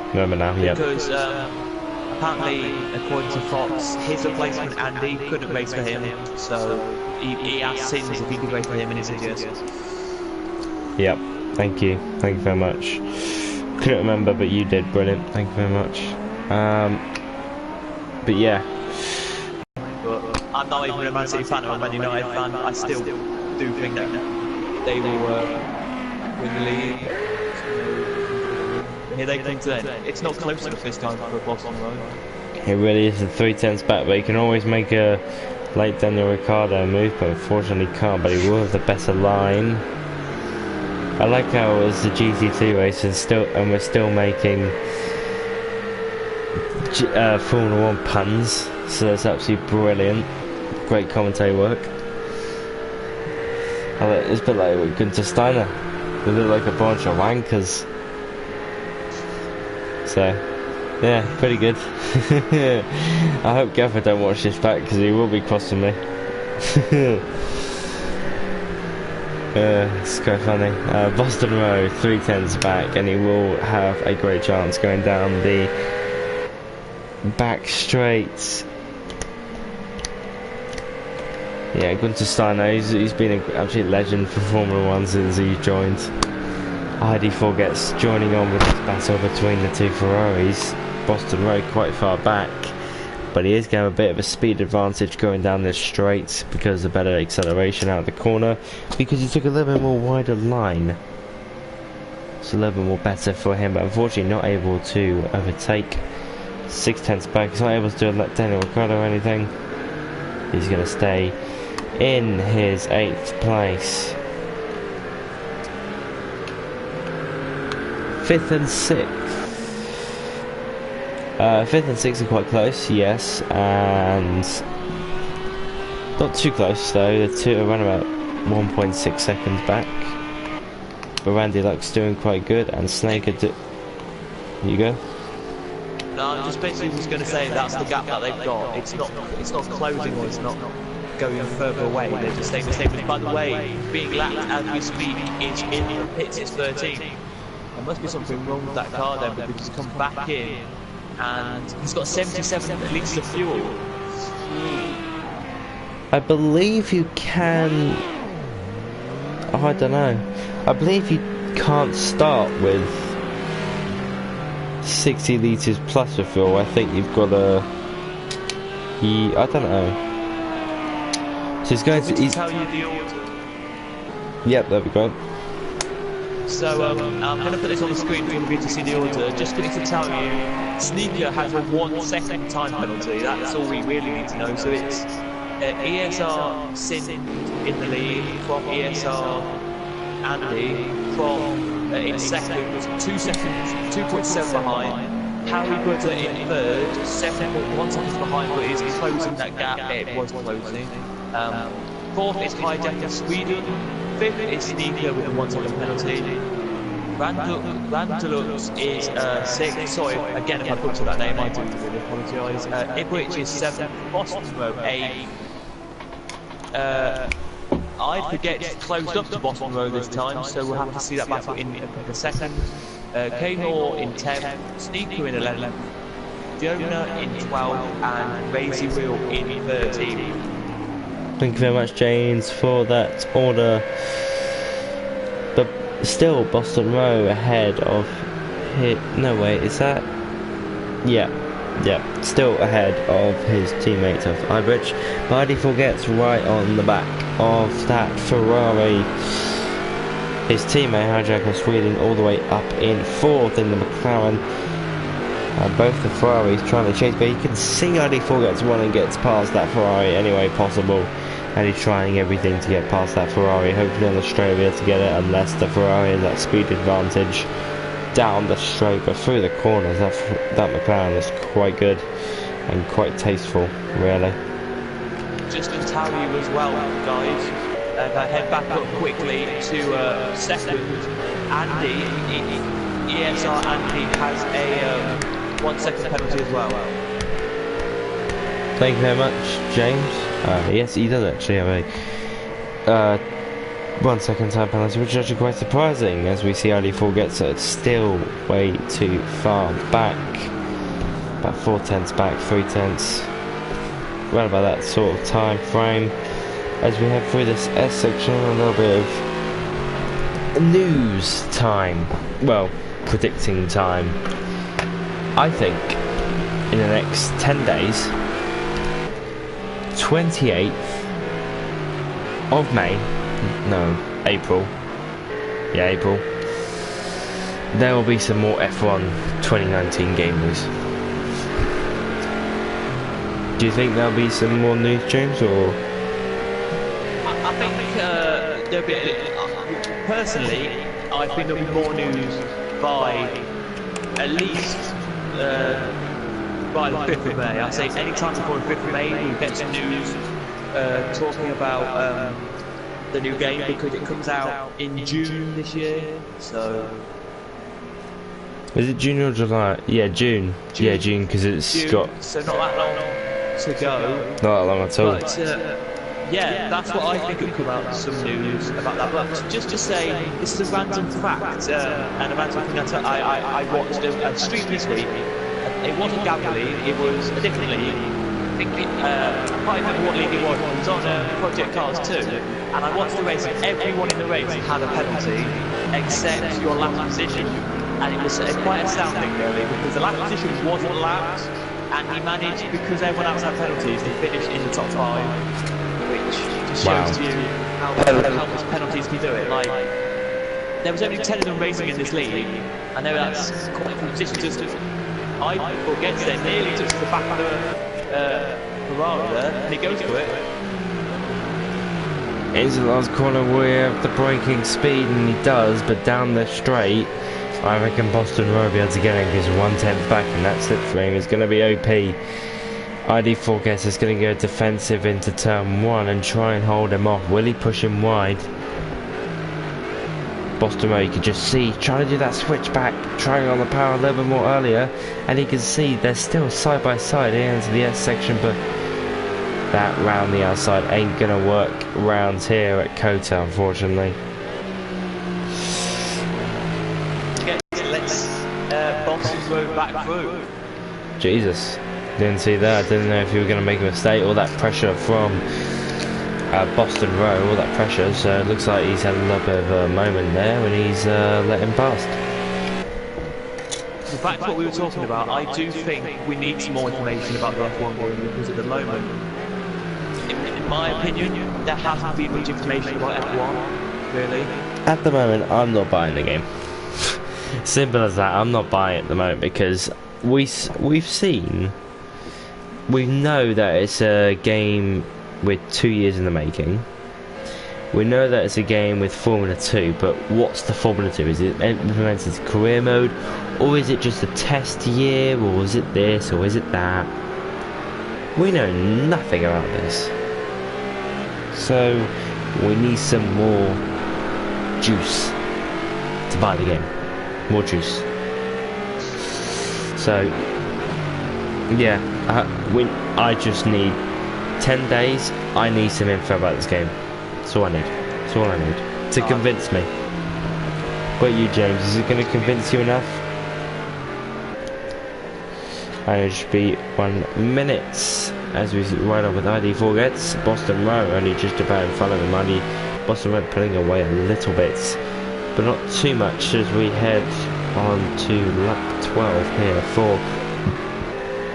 remember now. Yeah. Because apparently, according to Fox, his replacement Andy couldn't race for him, so he asked Sins if he could race for him, and he said yes. Yep. Thank you very much. Couldn't remember, but you did. Brilliant. Thank you very much. But yeah. But I'm not even a Man City fan or a Man United fan. I still do think that they will win the league. Here they come today. It's not close enough this time for Boston Road. It really is a 3/10 back, but you can always make a late Daniel Ricciardo move, but unfortunately can't. But he will have the better line. I like how it was the GT3 race and we're still making Formula 1 puns, so that's absolutely brilliant. Great commentary work. It's a bit like with Gunther Steiner. We look like a bunch of wankers. So, yeah, pretty good. I hope Gavra don't watch this back because he will be crossing me. It's quite funny. Boston Road, 3/10 back, and he will have a great chance going down the back straight. Yeah, Gunther Steiner, he's been an absolute legend for Formula 1 since he joined. ID4 gets joining on with this battle between the two Ferraris. Boston Road quite far back, but he is getting a bit of a speed advantage going down this straight because of better acceleration out of the corner, because he took a little bit more wider line. It's a little bit more better for him, but unfortunately not able to overtake. 6/10 back, he's not able to do a Daniel Ricciardo or anything. He's going to stay in his 8th place. 5th and 6th. 5th and 6th are quite close, yes, and not too close though. The two are around about 1.6 seconds back. But Randy Luck's doing quite good, and Snake are you go. No, I'm just basically just going to say that's the gap that they've got. It's not closing, or it's not going further away. They're just staying the same. By the way, being lapped as we speak is in the pits. It's 13. There must be something wrong with that car then, because he's come back in and he's got 77 litres of fuel. I believe you can. Oh, I don't know. I believe you can't start with 60 litres plus of fuel. I think you've got a. I don't know. So he's going to. Tell you the order. Yep, there we go. So I'm going to put this on the screen for you to see the order. Just going to tell you, Sneaker has a 1 second time penalty. That's all we really need to know. So it's ESR Sin in the lead, from ESR Andy from in second, 2 seconds, 2.7 behind. Harry Butter in third, 7.1 seconds behind, but is closing that gap. It was closing. Fourth is High Deck in Sweden. 5th is Sneaker with a 1 second penalty. Randalux is 6th. Sorry, again, if I butcher that name, I do really apologise. Ipwich is 7th. Boston Road 8th. I forget it's closed up to Boston Road this time, so we'll have to see that battle in a second. K-Nor in 10th, Sneaker in 11th, Jonah in 12th, and Razy Wheel in 13th. Thank you very much, James, for that order. But still, Boston Row ahead of his... No, wait, is that... Yeah, still ahead of his teammates of Ibridge. But he forgets right on the back of that Ferrari. His teammate Hijacker Sweden all the way up in 4th in the McLaren. Both the Ferraris trying to chase, but you can see ID4 gets one and gets past that Ferrari any way possible. And he's trying everything to get past that Ferrari, hopefully on the straight to get it, unless the Ferrari has that speed advantage down the straight. But through the corners, that McLaren is quite good and quite tasteful, really. Just to tell you as well, guys, if I head back up quickly to second, Andy, ESR Andy has a 1 second penalty as well. Thank you very much, James. Yes, he does actually have a 1 second time penalty, which is actually quite surprising, as we see ID4 gets it still way too far back. About 4/10 back, 3/10. Right about that sort of time frame. As we head through this S section, a little bit of news time. Well, predicting time. I think in the next 10 days, 28th of May, no, April, yeah, April, there will be some more F1 2019 game news. Do you think there'll be some more news, James, or? I think there'll be, personally, I think there'll be more news by at least by the 5th of May. I say any time before the 5th of May we'll get some news talking about the new game, because it comes out in June this year, so... Is it June or July? Yeah, June. Yeah, June, because it's got... So not that long to go. Not that long at all. But, yeah, that's what I think will come out, some news about that. But just to say, this is a random fact, and a random thing that I watched a stream this week. It wasn't Gavra League, it was a different league. I think I can't remember what league it was. It was on Project Cars 2, and I watched the race, and everyone in the race had a penalty except your lap position. And it was quite astounding, really, because the lap position wasn't lapped, and he managed, because everyone else had penalties, to finish in the top 5, which just shows you how much penalties can do it. Like, there was only 10 of them racing in this league. I know that's quite a position. Just I gets there, nearly touches the back of the Ferrari there, and he goes for it. Into the last corner, we have the braking speed, and he does, but down the straight, I reckon Boston Row will be able to get him, because 1/10 back, and that slipstream is going to be OP. ID4 guess is going to go defensive into turn 1 and try and hold him off. Will he push him wide? Boston Row, you can just see, trying to do that switch back, trying on the power a little bit more earlier, and you can see they're still side by side into the S section, but that round the outside ain't going to work round here at COTA, unfortunately. Let's Boston Row back through. Jesus, didn't see that. Didn't know if you were going to make a mistake. All that pressure from Boston Row, all that pressure, so it looks like he's had a little bit of a moment there and he's let him past. So back to what we were talking about, I do think we need some more information about the F1 game, because at the moment, in my opinion, there hasn't been much information about F1, really. At the moment, I'm not buying the game. Simple as that. I'm not buying it at the moment, because we know that it's a game with 2 years in the making. We know that it's a game with Formula 2, but what's the Formula 2? Is it implemented as career mode, or is it just a test year, or is it this, or is it that? We know nothing about this. So we need some more juice to buy the game. More juice. So yeah, I just need 10 days. I need some info about this game. That's all I need. That's all I need to convince me. But you, James, is it going to convince you enough? And it should be 1 minute as we ride on with ID Forgets. Boston Row only just about in front of him. ID Boston Row pulling away a little bit, but not too much as we head on to lap 12 here for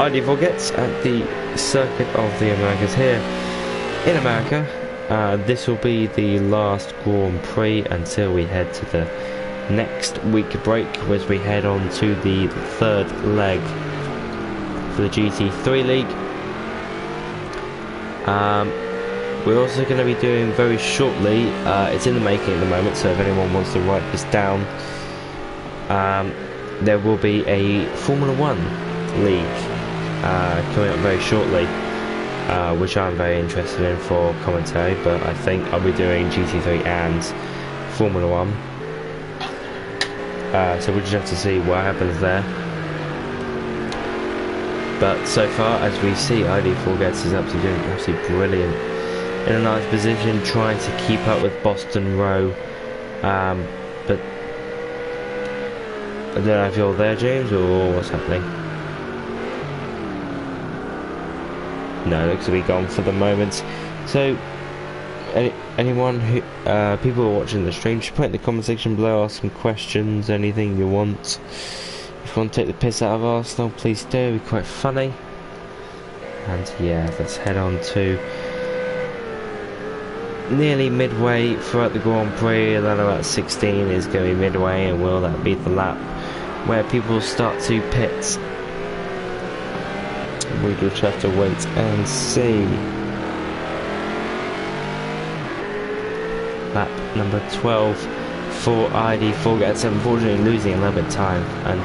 ID Forgets at the Circuit of the Americas here in America. This will be the last Grand Prix until we head to the next week break, as we head on to the third leg for the GT3 League. We're also going to be doing very shortly, it's in the making at the moment, so if anyone wants to write this down, there will be a Formula 1 league coming up very shortly, which I'm very interested in for commentary, but I think I'll be doing GT3 and Formula 1. So we'll just have to see what happens there. But so far, as we see, ID Forgets is absolutely brilliant. In a nice position, trying to keep up with Boston Row. But I don't know if you're there, James, or what's happening. No, it looks to be gone for the moment. So, anyone who, people who are watching the stream, just put in the comment section below, ask some questions, anything you want. If you want to take the piss out of Arsenal, please do, it'd be quite funny. And yeah, let's head on to nearly midway throughout the Grand Prix, and then about 16 is going to be midway, and will that be the lap where people start to pit? We just have to wait and see. Lap number 12 for ID Forgets, unfortunately losing a little bit of time, and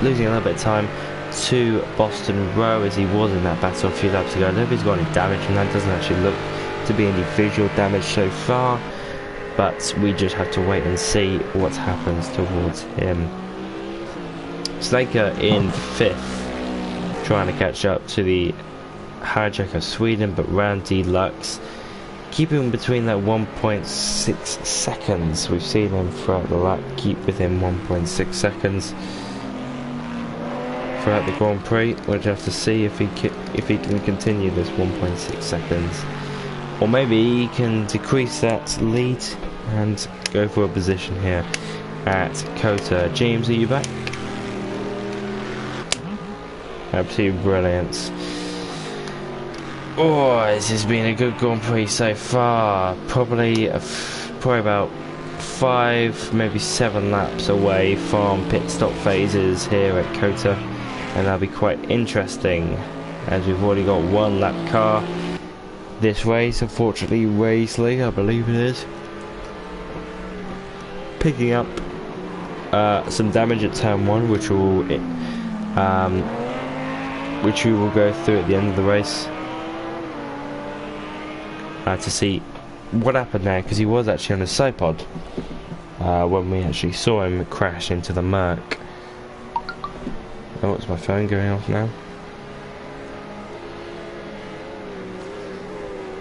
losing a little bit of time to Boston Row, as he was in that battle a few laps ago. I don't know if he's got any damage from that. Doesn't actually look to be any visual damage so far, but we just have to wait and see what happens towards him. Snaker in 5th, trying to catch up to the hijack of Sweden, but Round Deluxe keeping between that 1.6 seconds. We've seen him throughout the lap keep within 1.6 seconds throughout the Grand Prix. We'll have to see if he can continue this 1.6 seconds, or maybe he can decrease that lead and go for a position here at COTA. James, are you back? Absolutely brilliant. Oh, this has been a good Grand Prix so far. Probably about 5, maybe 7 laps away from pit stop phases here at COTA, and that'll be quite interesting, as we've already got 1 lap car this race. Unfortunately, Raisley, I believe it is, picking up some damage at turn 1, which we will go through at the end of the race to see what happened there, because he was actually on a side pod when we actually saw him crash into the Merc. Oh, what's my phone going off now?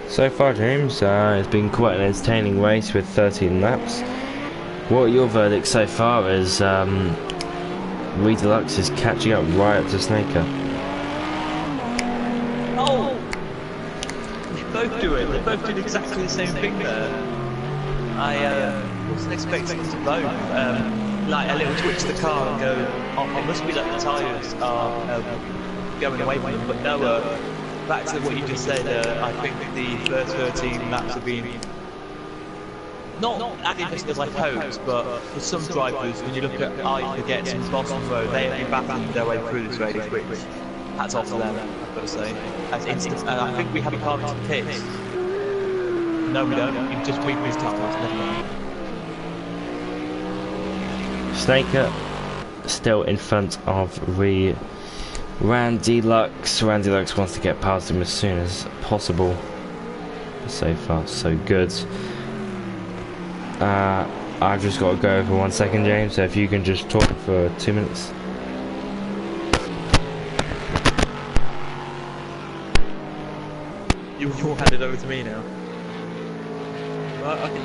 So far, James, it's been quite an entertaining race with 13 laps. What are your verdicts so far, as Reed Deluxe is catching up right up to Snaker? Oh! They both do it. They both did exactly the same thing there. I wasn't expecting them to both. Like a little twitch to the car and go, oh, it must be that the tyres are going away from them. But no, back to what you just said, I think the first 13 laps have been not as interesting as I hoped, but for some drivers, when you look at ID Forgets and Boston Road, they have been battling their way through this race, which hats off to them, I've got to say. As instant, and I think we have a car into the pits. No, we don't. You just weak these tyres, never mind. Snaker still in front of Rand Deluxe. Rand Deluxe wants to get past him as soon as possible. So far, so good. I've just got to go for 1 second, James, so if you can just talk for 2 minutes. You will hand it over to me now. Right, I can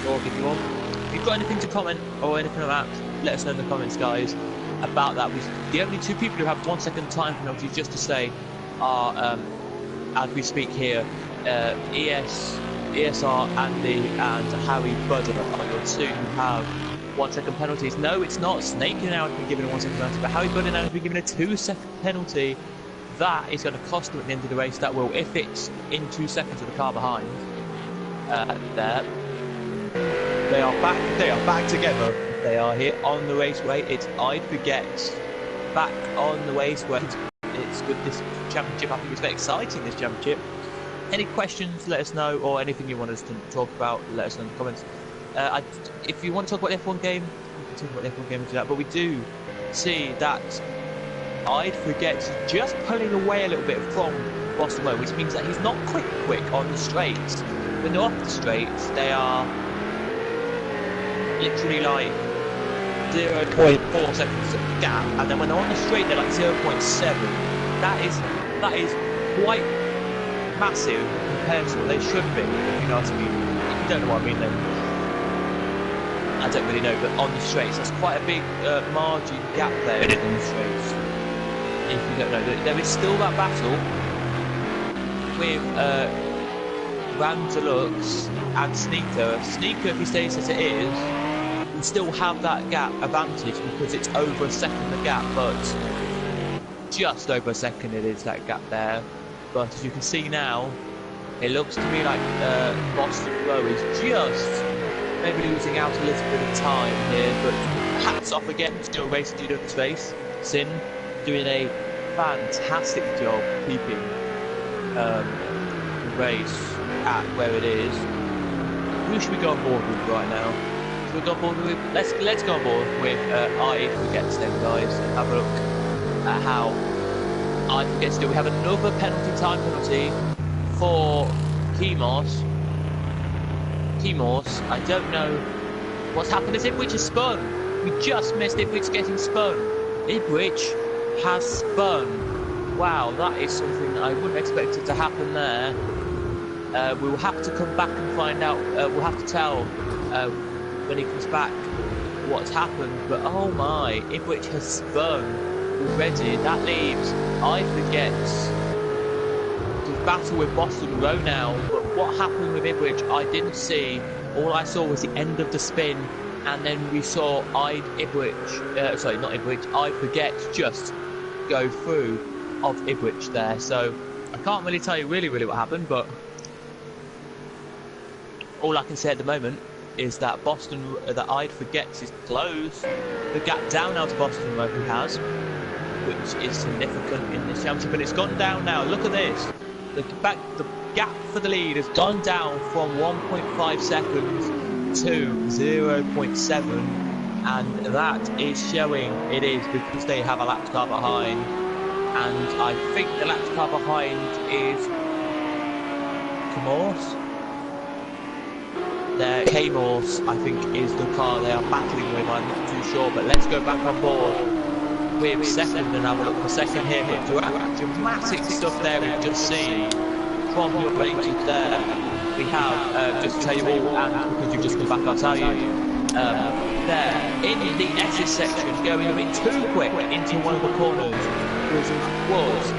talk if you want. If you've got anything to comment or anything like that, let us know in the comments, guys, about that. The only two people who have 1 second time penalties, just to say, are, as we speak here, ESR, Andy, and Harry Budder are your two who have 1 second penalties. No, it's not. Snake now has been given a 1 second penalty, but Harry Budder now has been given a 2 second penalty. That is going to cost them at the end of the race. That will, if it's in 2 seconds of the car behind. There. They are back. They are back together. They are here on the raceway. It's I Forget back on the raceway. It's good. This championship, I think, it's very exciting. This championship. Any questions? Let us know, or anything you want us to talk about. Let us know in the comments. If you want to talk about the F1 game, we can talk about the F1 game and do that. But we do see that I Forget just pulling away a little bit from Boston Road, which means that he's not quick on the straights. When they're off the straights, they are literally like 0.4 seconds gap, and then when they're on the straight, they're like 0.7. That is quite massive compared to what they should be. If you know what I mean. If you don't know what I mean, then I don't really know. But on the straights, that's quite a big margin gap there on the straights. If you don't know, there is still that battle with Ramsalux and Sneaker. Sneaker, if he stays as it is, will still have that gap advantage because it's over a second the gap, but just over a second it is that gap there. But as you can see now, it looks to me like Boston Row is just maybe losing out a little bit of time here, but hats off again, still racing to the space. Sin doing a fantastic job keeping the race at where it is. Who should we go on board with right now? Should we go on board with? Let's go on board with I Forget them, guys, and have a look at how I Forget to do. We have another time penalty for Kimos. I don't know what's happened. Is Ipwich has spun? We just missed Ipwich getting spun. Ipwich has spun. Wow, that is something I wouldn't expect it to happen there. We will have to come back and find out. We'll have to tell when he comes back what's happened. But oh my, Ipwich has spun already. That leaves I Forget to battle with Boston Row now. But what happened with Ipwich, I didn't see. All I saw was the end of the spin, and then we saw I Forget just go through of Ipwich there. So I can't really tell you really what happened, but all I can say at the moment is that I Forget is closed. The gap down now to Boston Road he has, which is significant in this championship, but it's gone down now. Look at this. The gap for the lead has gone down from 1.5 seconds to 0.7, and that is showing it is because they have a lap car behind, and I think the lap car behind is Camors. K-Morse, I think, is the car they are battling with. I'm not too sure, but let's go back on board with second and have a look for second here. But dramatic stuff there we've just seen from the updated there. We have, just to tell you all, and because you've just come back, I'll tell you, there in the SS section, going a bit too quick into one of the corners was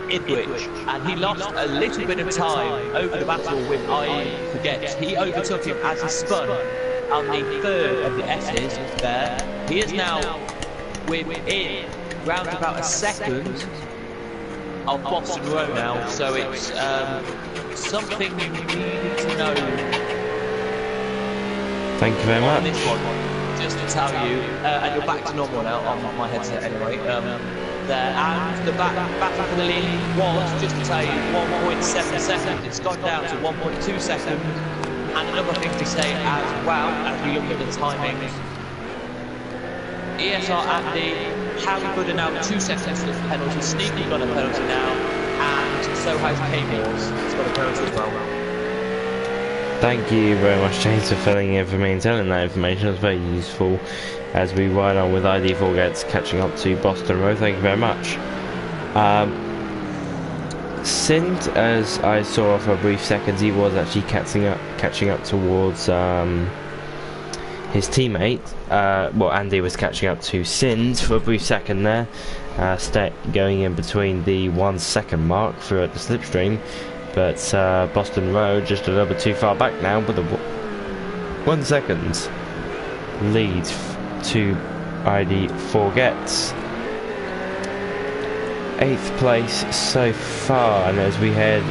Ipwich, and he lost a little bit of time over the battle with I Forget. He overtook him as he spun on the third of the S's there. He is now within round about a second of Boston Row now, so it's something you needed to know. Thank you very much. This one, just to tell you, and you're back to normal now on my headset anyway. There, and the battle for the lead was, just to tell you, 1.7 seconds. It's gone down to 1.2 seconds. And another thing to say as well, as we look at the timings, ESR Andy, Harry Budder now 2 seconds for the penalty. Sneaky got a penalty now, and so has K-Morse. He's got a penalty as well. Thank you very much, James, for filling in for me and telling that information. It was very useful as we ride on with ID Forgets catching up to Boston Row. Thank you very much. Sind, as I saw for a brief second, he was actually catching up towards his teammate. Well, Andy was catching up to Sind for a brief second there, going in between the 1 second mark through the slipstream. But Boston Road just a little bit too far back now with a 1 second lead to ID Forgets. 8th place so far, and as we head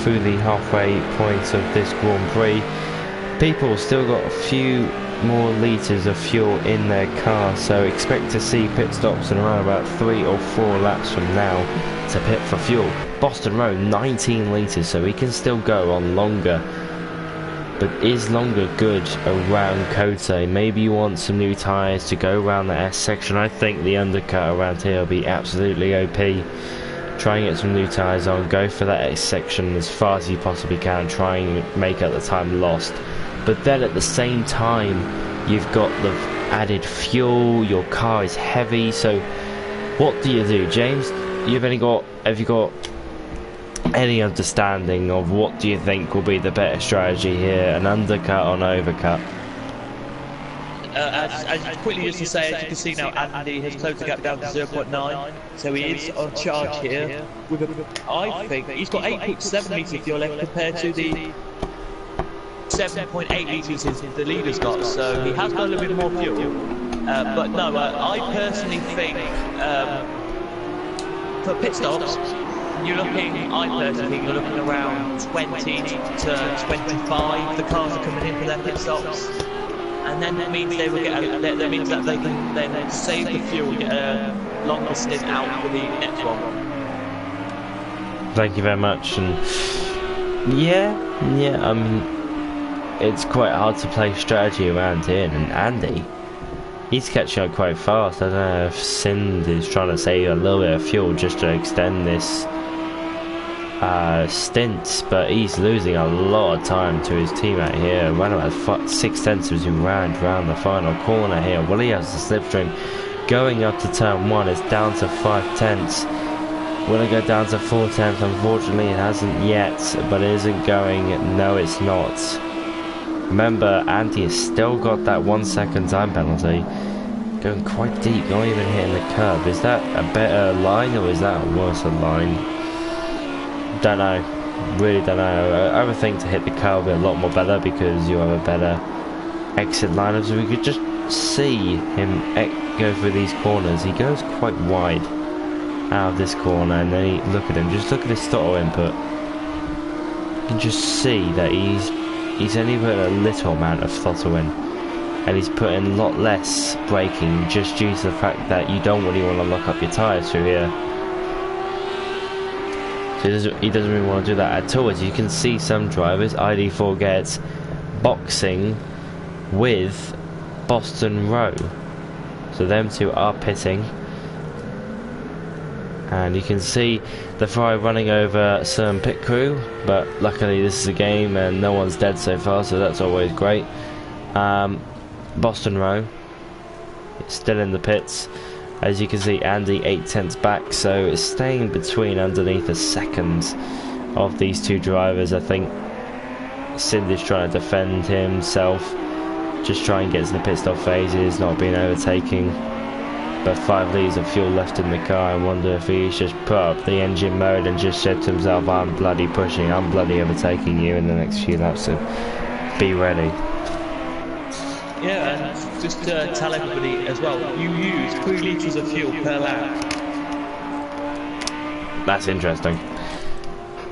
through the halfway point of this Grand Prix, people still got a few more litres of fuel in their car, so expect to see pit stops in around about 3 or 4 laps from now to pit for fuel. Boston Road 19 litres, so we can still go on longer, but is longer good around COTA? Maybe you want some new tyres to go around the S section. I think the undercut around here will be absolutely OP. Try and get some new tyres on, go for that S section as far as you possibly can, try and make up the time lost. But then at the same time, you've got the added fuel, your car is heavy, so what do you do, James? Have you got any understanding of what do you think will be the better strategy here, an undercut or an overcut? As quickly just to say, as you can see now, Andy has closed the gap down to 0.9, so he is on charge here. I think he's got 8.7 litres of fuel left compared to the 7.8 litres the leader's got, so he has got a little bit more fuel. But no, I personally think for pit stops, I personally think you're looking around 20 to 25. The cars are coming in for their pit stops, and then that means they will get. That means that they can then save the fuel and get a longer stint out for the next one. Thank you very much. And yeah, I mean, it's quite hard to play strategy around here, and Andy, he's catching up quite fast. I don't know if Sind is trying to save a little bit of fuel just to extend this stint, but he's losing a lot of time to his teammate here. Around about 6 tenths as he ran around the final corner here. Willie has the slipstream going up to turn 1. It's down to 5 tenths. Will it go down to 4 tenths? Unfortunately it hasn't yet, but it isn't going. No, it's not. Remember, Andy has still got that 1 second time penalty, going quite deep, not even hitting the curb. Is that a better line or is that a worse line? Don't know, really don't know. I would think to hit the curb would be a lot more better because you have a better exit lineup. So we could just see him go through these corners. He goes quite wide out of this corner, and then look at him, just look at his throttle input. You can just see that he's only put a little amount of throttle in, and he's putting a lot less braking just due to the fact that you don't really want to lock up your tyres through here. So he doesn't really want to do that at all. As you can see, some drivers, ID Forgets, boxing with Boston Row. So them two are pitting. And you can see the Ferrari running over some pit crew, but luckily this is a game and no one's dead so far, so that's always great. Boston Row, it's still in the pits. As you can see, Andy 8 tenths back, so it's staying between underneath a second of these two drivers. I think Cindy's trying to defend himself, just try and get to the pit stop phases, not being overtaking. But 5 litres of fuel left in the car. I wonder if he's just put up the engine mode and just said to himself, I'm bloody pushing, I'm bloody overtaking you in the next few laps, so be ready. Yeah, and just to tell everybody as well, you use 3 litres of fuel per lap. That's interesting.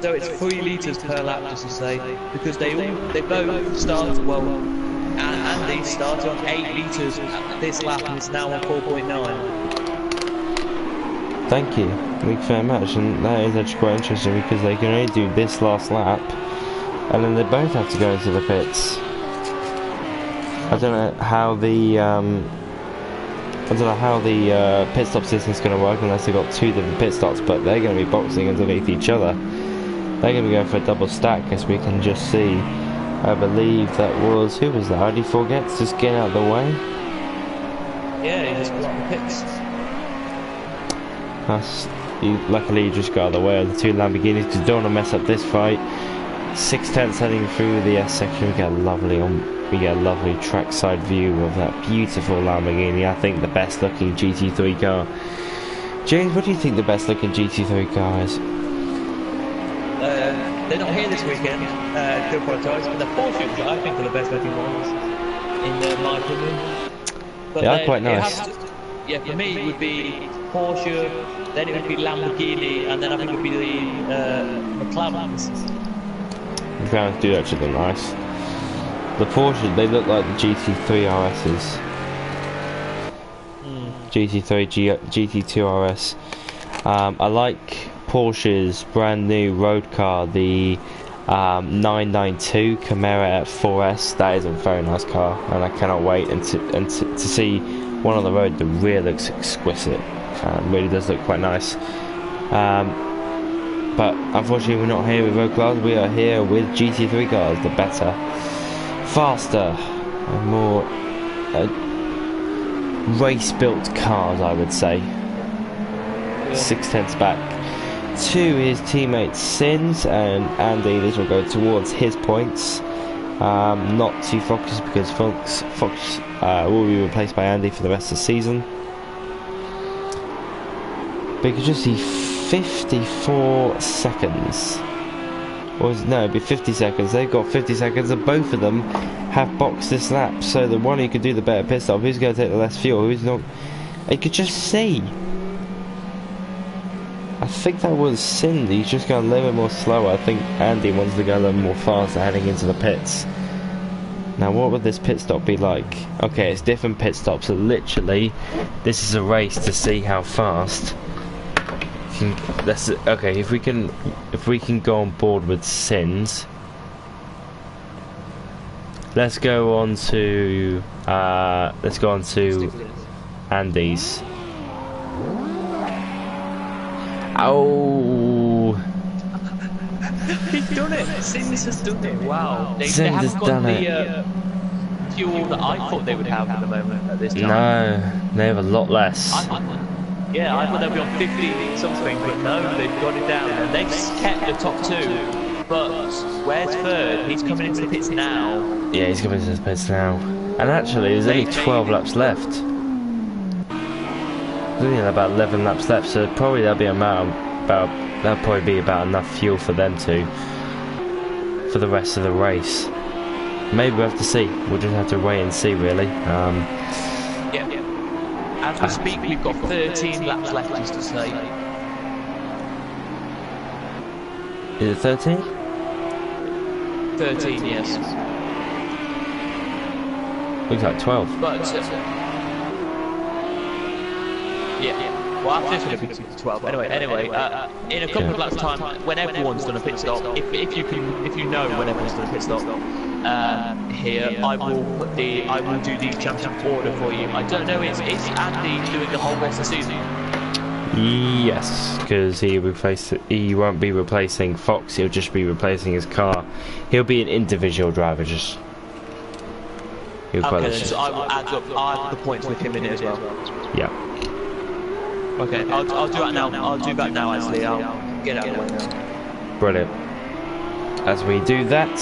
So it's 3 litres per lap, just to say, because they both start, well, Andy started on 8 litres this lap and it's now on 4.9. Thank you very much, and that is actually quite interesting because they can only do this last lap and then they both have to go into the pits. I don't know how the pit stop system is going to work unless they've got 2 different pit stops, but they're going to be boxing underneath each other. They're going to be going for a double stack, as we can just see. I believe that was, who was that? ID Forgets, just getting out of the way. Yeah, he just got the pits. luckily he just got out of the way of the two Lamborghinis because don't want to mess up this fight. 6/10 heading through the S section. We get a lovely trackside view of that beautiful Lamborghini. I think the best looking GT3 car. James, what do you think the best looking GT3 car is? They're not here this weekend. Do apologise, but the Porsches I think are the best looking ones in my opinion. But they are quite nice. Yeah, for me it would be Porsche, then it would be Lamborghini, and then I think it would be the McLarens. McLarens do actually look nice. The Porsche, they look like the GT3 RSs. GT3, GT2 RS. I like Porsche's brand new road car, the 992 Carrera at 4S. That is a very nice car, and I cannot wait to see one on the road. The rear looks exquisite. Really does look quite nice. But unfortunately we're not here with road cars, we are here with GT3 cars, the better, faster, and more race-built cars, I would say. 6/10 back to his teammate Sins, and Andy, this will go towards his points, not to Fox, because Fox will be replaced by Andy for the rest of the season. But you can just see 54 seconds. Or no, it'd be 50 seconds. They've got 50 seconds, and both of them have boxed this lap. So the one who could do the better pit stop, who's going to take the less fuel, who's not. You could just see. I think that was Cindy. He's just going a little bit more slower. I think Andy wants to go a little more faster heading into the pits. Now, what would this pit stop be like? Okay, it's different pit stops. So literally, this is a race to see how fast. Okay, if we can go on board with Sins, let's go on to Andy's. Oh, he's done it. Sins has done it. Wow. They Sins haven't got the fuel that I thought they would have at the moment at this time. No, they have a lot less. Yeah, I thought they'd be on 50 something, but no, they've got it down, and they've kept the top two. But where's third? He's coming into the pits now. Yeah, he's coming into the pits now. And actually, there's only 12 laps left. There's only about 11 laps left, so probably that'll be that'll probably be about enough fuel for them for the rest of the race. Maybe we'll have to see. We'll just have to wait and see, really. As we speak, we've got 13 laps left, just to say. Is it 13? 13, yes. Looks like 12. But, well, after this one, it'll be 12. Anyway, in a couple of laps' time, when everyone's done a pit stop, if you know when everyone's done a pit stop, here, I will do the championship order for you. I don't know, is Andy doing the whole rest of the season? Yes, because he won't be replacing Fox, he'll just be replacing his car. He'll be an individual driver, just... Okay, so I will add up the points with him in it as well. Yeah. Okay, I'll do that now. I'll do that now, actually. I'll get out of the way now. Brilliant. As we do that,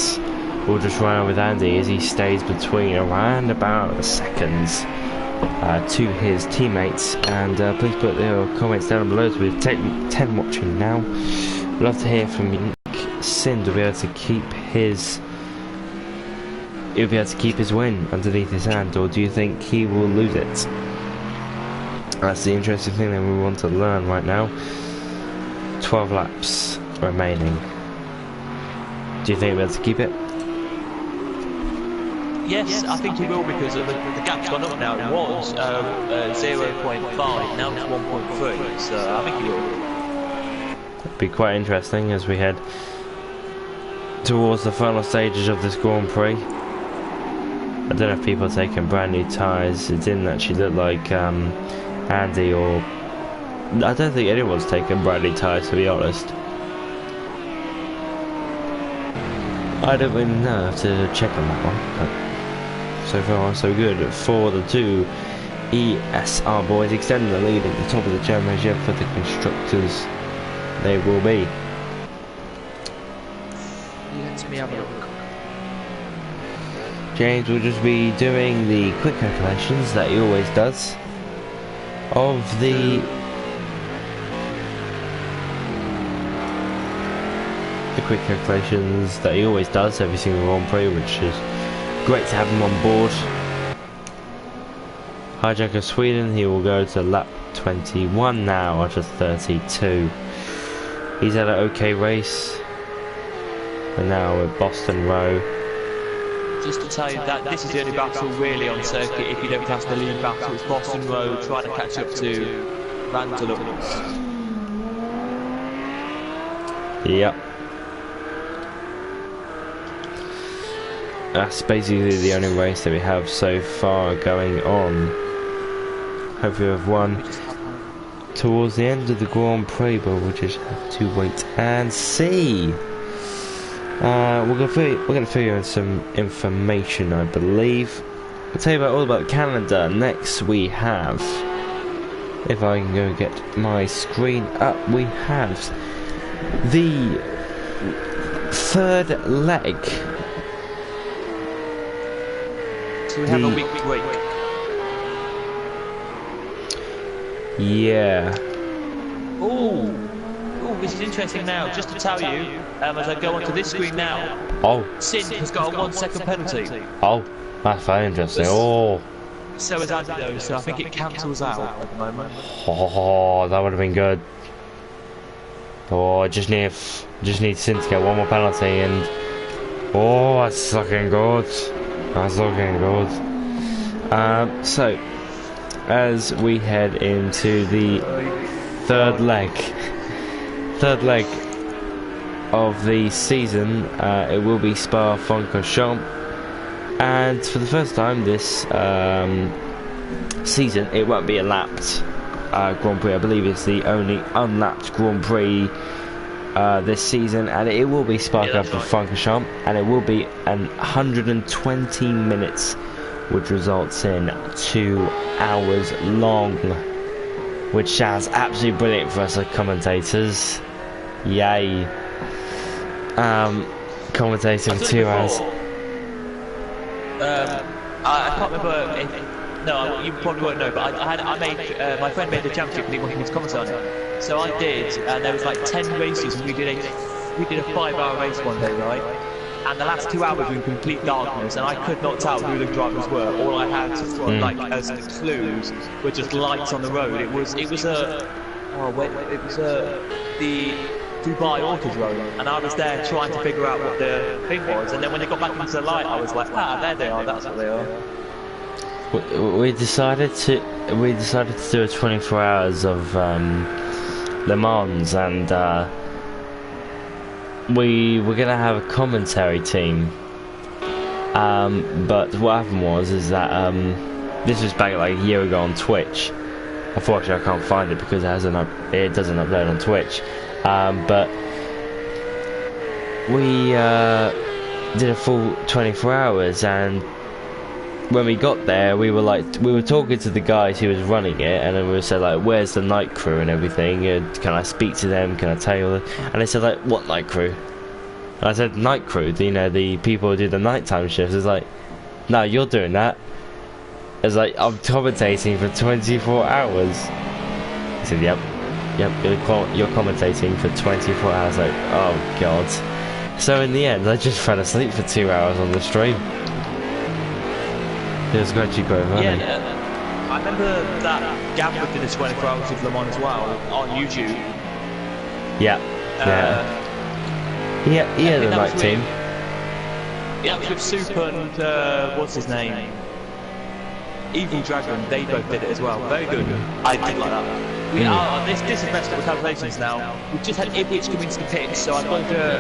we'll just run on with Andy as he stays between around about the seconds to his teammates. And please put your comments down below. So we've 10 watching now. We'd love to hear from Nick Sin to be able to keep his... He'll be able to keep his win underneath his hand, or do you think he will lose it? That's the interesting thing that we want to learn right now. 12 laps remaining. Do you think he'll be able to keep it? Yes, I think he will, because the gap's gone up now. It was 0.5, now it's 1.3, so I think he will. It'll be quite interesting as we head towards the final stages of this Grand Prix. I don't know if people are taking brand new tyres. It didn't actually look like Andy or... I don't think anyone's taken brand new tyres, to be honest. I don't really know, I have to check on that one. But so far so good for the two ESR boys extending the lead at the top of the championship. For the constructors, they will be. Let me have a look. James will just be doing the quick calculations that he always does of the quick calculations that he always does every single Grand Prix, which is great to have him on board. Hijacker Sweden, he will go to lap 21 now out of 32. He's had an okay race, and now we're Boston Row. Just to tell you that this is the only battle really on circuit if you don't pass the lead battle. It's Boston Road trying to catch up to Randall. Yep. That's basically the only race that we have so far going on. Hopefully we've won towards the end of the Grand Prix, but we'll just have to wait and see. We're going to fill you in some information, I believe. I'll tell you all about Canada. Next we have, if I can go get my screen up, we have the third leg. So we have a week break. Yeah. Ooh, this is interesting now. Just to tell you, as I go onto this screen now, Sin has got a 1 second penalty. Oh, that's very interesting. Oh. So is Andy though, so I think it cancels out at the moment. Oh, that would have been good. Oh, I just need Sin to get one more penalty, and oh, that's looking good. That's looking good. So, as we head into the third leg of the season, it will be Spa-Francorchamps, and for the first time this season, it won't be a lapped Grand Prix. I believe it's the only unlapped Grand Prix this season, and it will be Spa-Francorchamps, and it will be 120 minutes, which results in 2 hours long, which sounds absolutely brilliant for us as commentators. Yay. Commentating for 2 hours. I can't remember if, no, you probably won't know, but I made, my friend made a championship and he wanted me to comment on it. So I did, and there was like 10 races, and we did a 5-hour race one day, right? And the last 2 hours were in complete darkness, and I could not tell who the drivers were. All I had like as clues were just lights on the road. It was the Dubai Orchid Road, and I was there trying to figure out what the thing was. And then when they got back into the light, I was like, there they are. That's what they are. We decided to do a 24 hours of Le Mans, and we were gonna have a commentary team, but what happened was that this was back like a year ago on Twitch. Unfortunately, I can't find it because it doesn't upload on Twitch. But we did a full 24 hours, and when we got there, we were talking to the guys who was running it, and then we said like, "Where's the night crew and everything? Can I speak to them? Can I tell you?" And they said like, "What night crew?" And I said, "Night crew, the people who do the nighttime shifts." It's like, "No, you're doing that." It's like, "I'm commentating for 24 hours." I said, "Yep, you're commentating for 24 hours." Like, oh god. So in the end, I just fell asleep for 2 hours on the stream. It was actually quite funny. Yeah, I remember that Gavra did a 24 hours of Le Mans as well on YouTube. Yeah. He had a night team. Yeah, it was with Super and what's his name? Evil Dragon. They both did it as well. Very good. I did like that. We are this is messed up with calculations now. We've just had Ipwich come into the pits, so I'm going to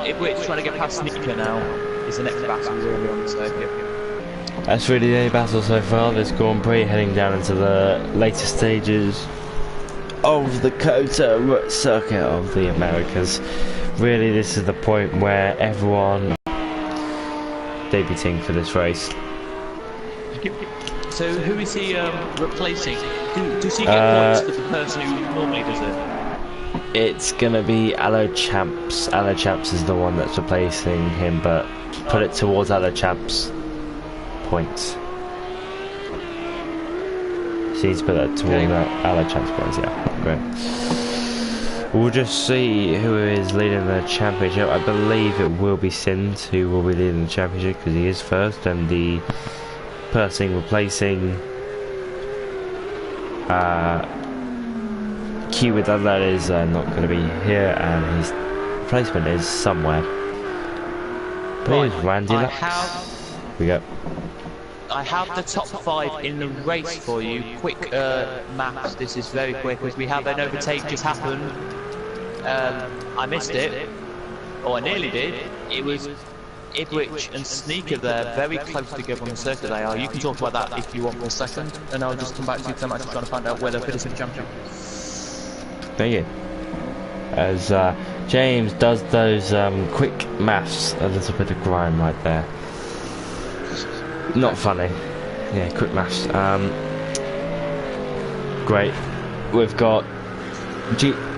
Ipwich trying to get past Sneaker now. Is the next battle really on the circuit. That's really the only battle so far. This Grand Prix heading down into the later stages of the COTA circuit of the Americas. Really, this is the point where everyone debuting for this race. So who is he replacing? Does he get points for the person who normally does it? It's gonna be Allo Champs. Allo Champs is the one that's replacing him, but put it towards Allo Champs points. So he's put that toward Allo Champs points, yeah. Great. We'll just see who is leading the championship. I believe it will be Sins who will be leading the championship because he is first, and the person replacing Q with that is not going to be here, and his replacement is somewhere. Please, Randy. We go. I have the top 5 in the race for you. Quick maps. This is very quick because we have an overtake just happened. I missed it, or I nearly did. It was Ipswich and Sneaker there, very close together on the circuit they are. You can talk about that if you want for a second, and I'll just come back to you because I'm actually trying to find out where they're finishing champion. Thank you. As James does those quick maths, a little bit of grime right there. Not funny. Yeah, quick maths. Great. We've got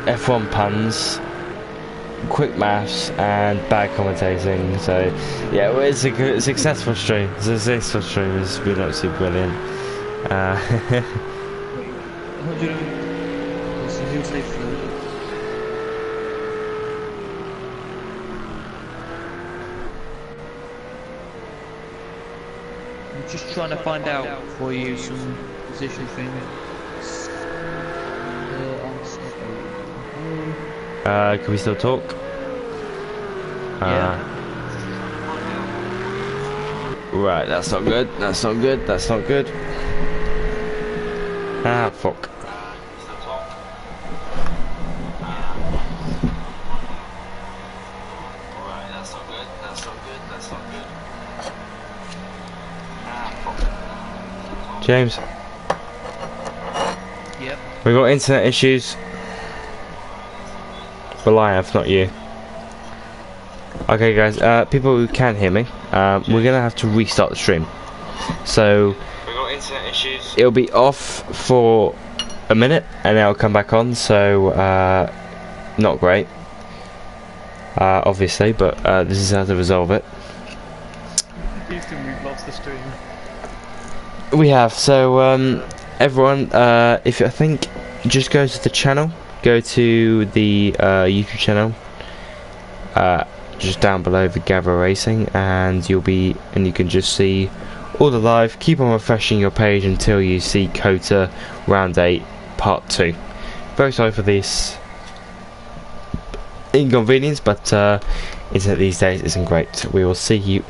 F1 puns, quick maths, and bad commentating. So yeah, well, it's a successful stream. It's a successful stream. It's been absolutely brilliant. I'm just trying to find out for you some position things. Can we still talk? Yeah. Right, that's not good. That's not good. That's not good. Ah, fuck. James. Yep. We got internet issues. Well, I have, not you. Okay, guys. People who can hear me, we're gonna have to restart the stream. So we got internet issues. It'll be off for a minute, and then it'll come back on. So not great, obviously, but this is how to resolve it. Houston, we've lost the stream. We have. So everyone, if I think, just go to the channel, go to the YouTube channel, just down below the Gavra Racing, and you can just see all the live. Keep on refreshing your page until you see COTA round 8 part 2. Very sorry for this inconvenience, but internet these days isn't great. We will see you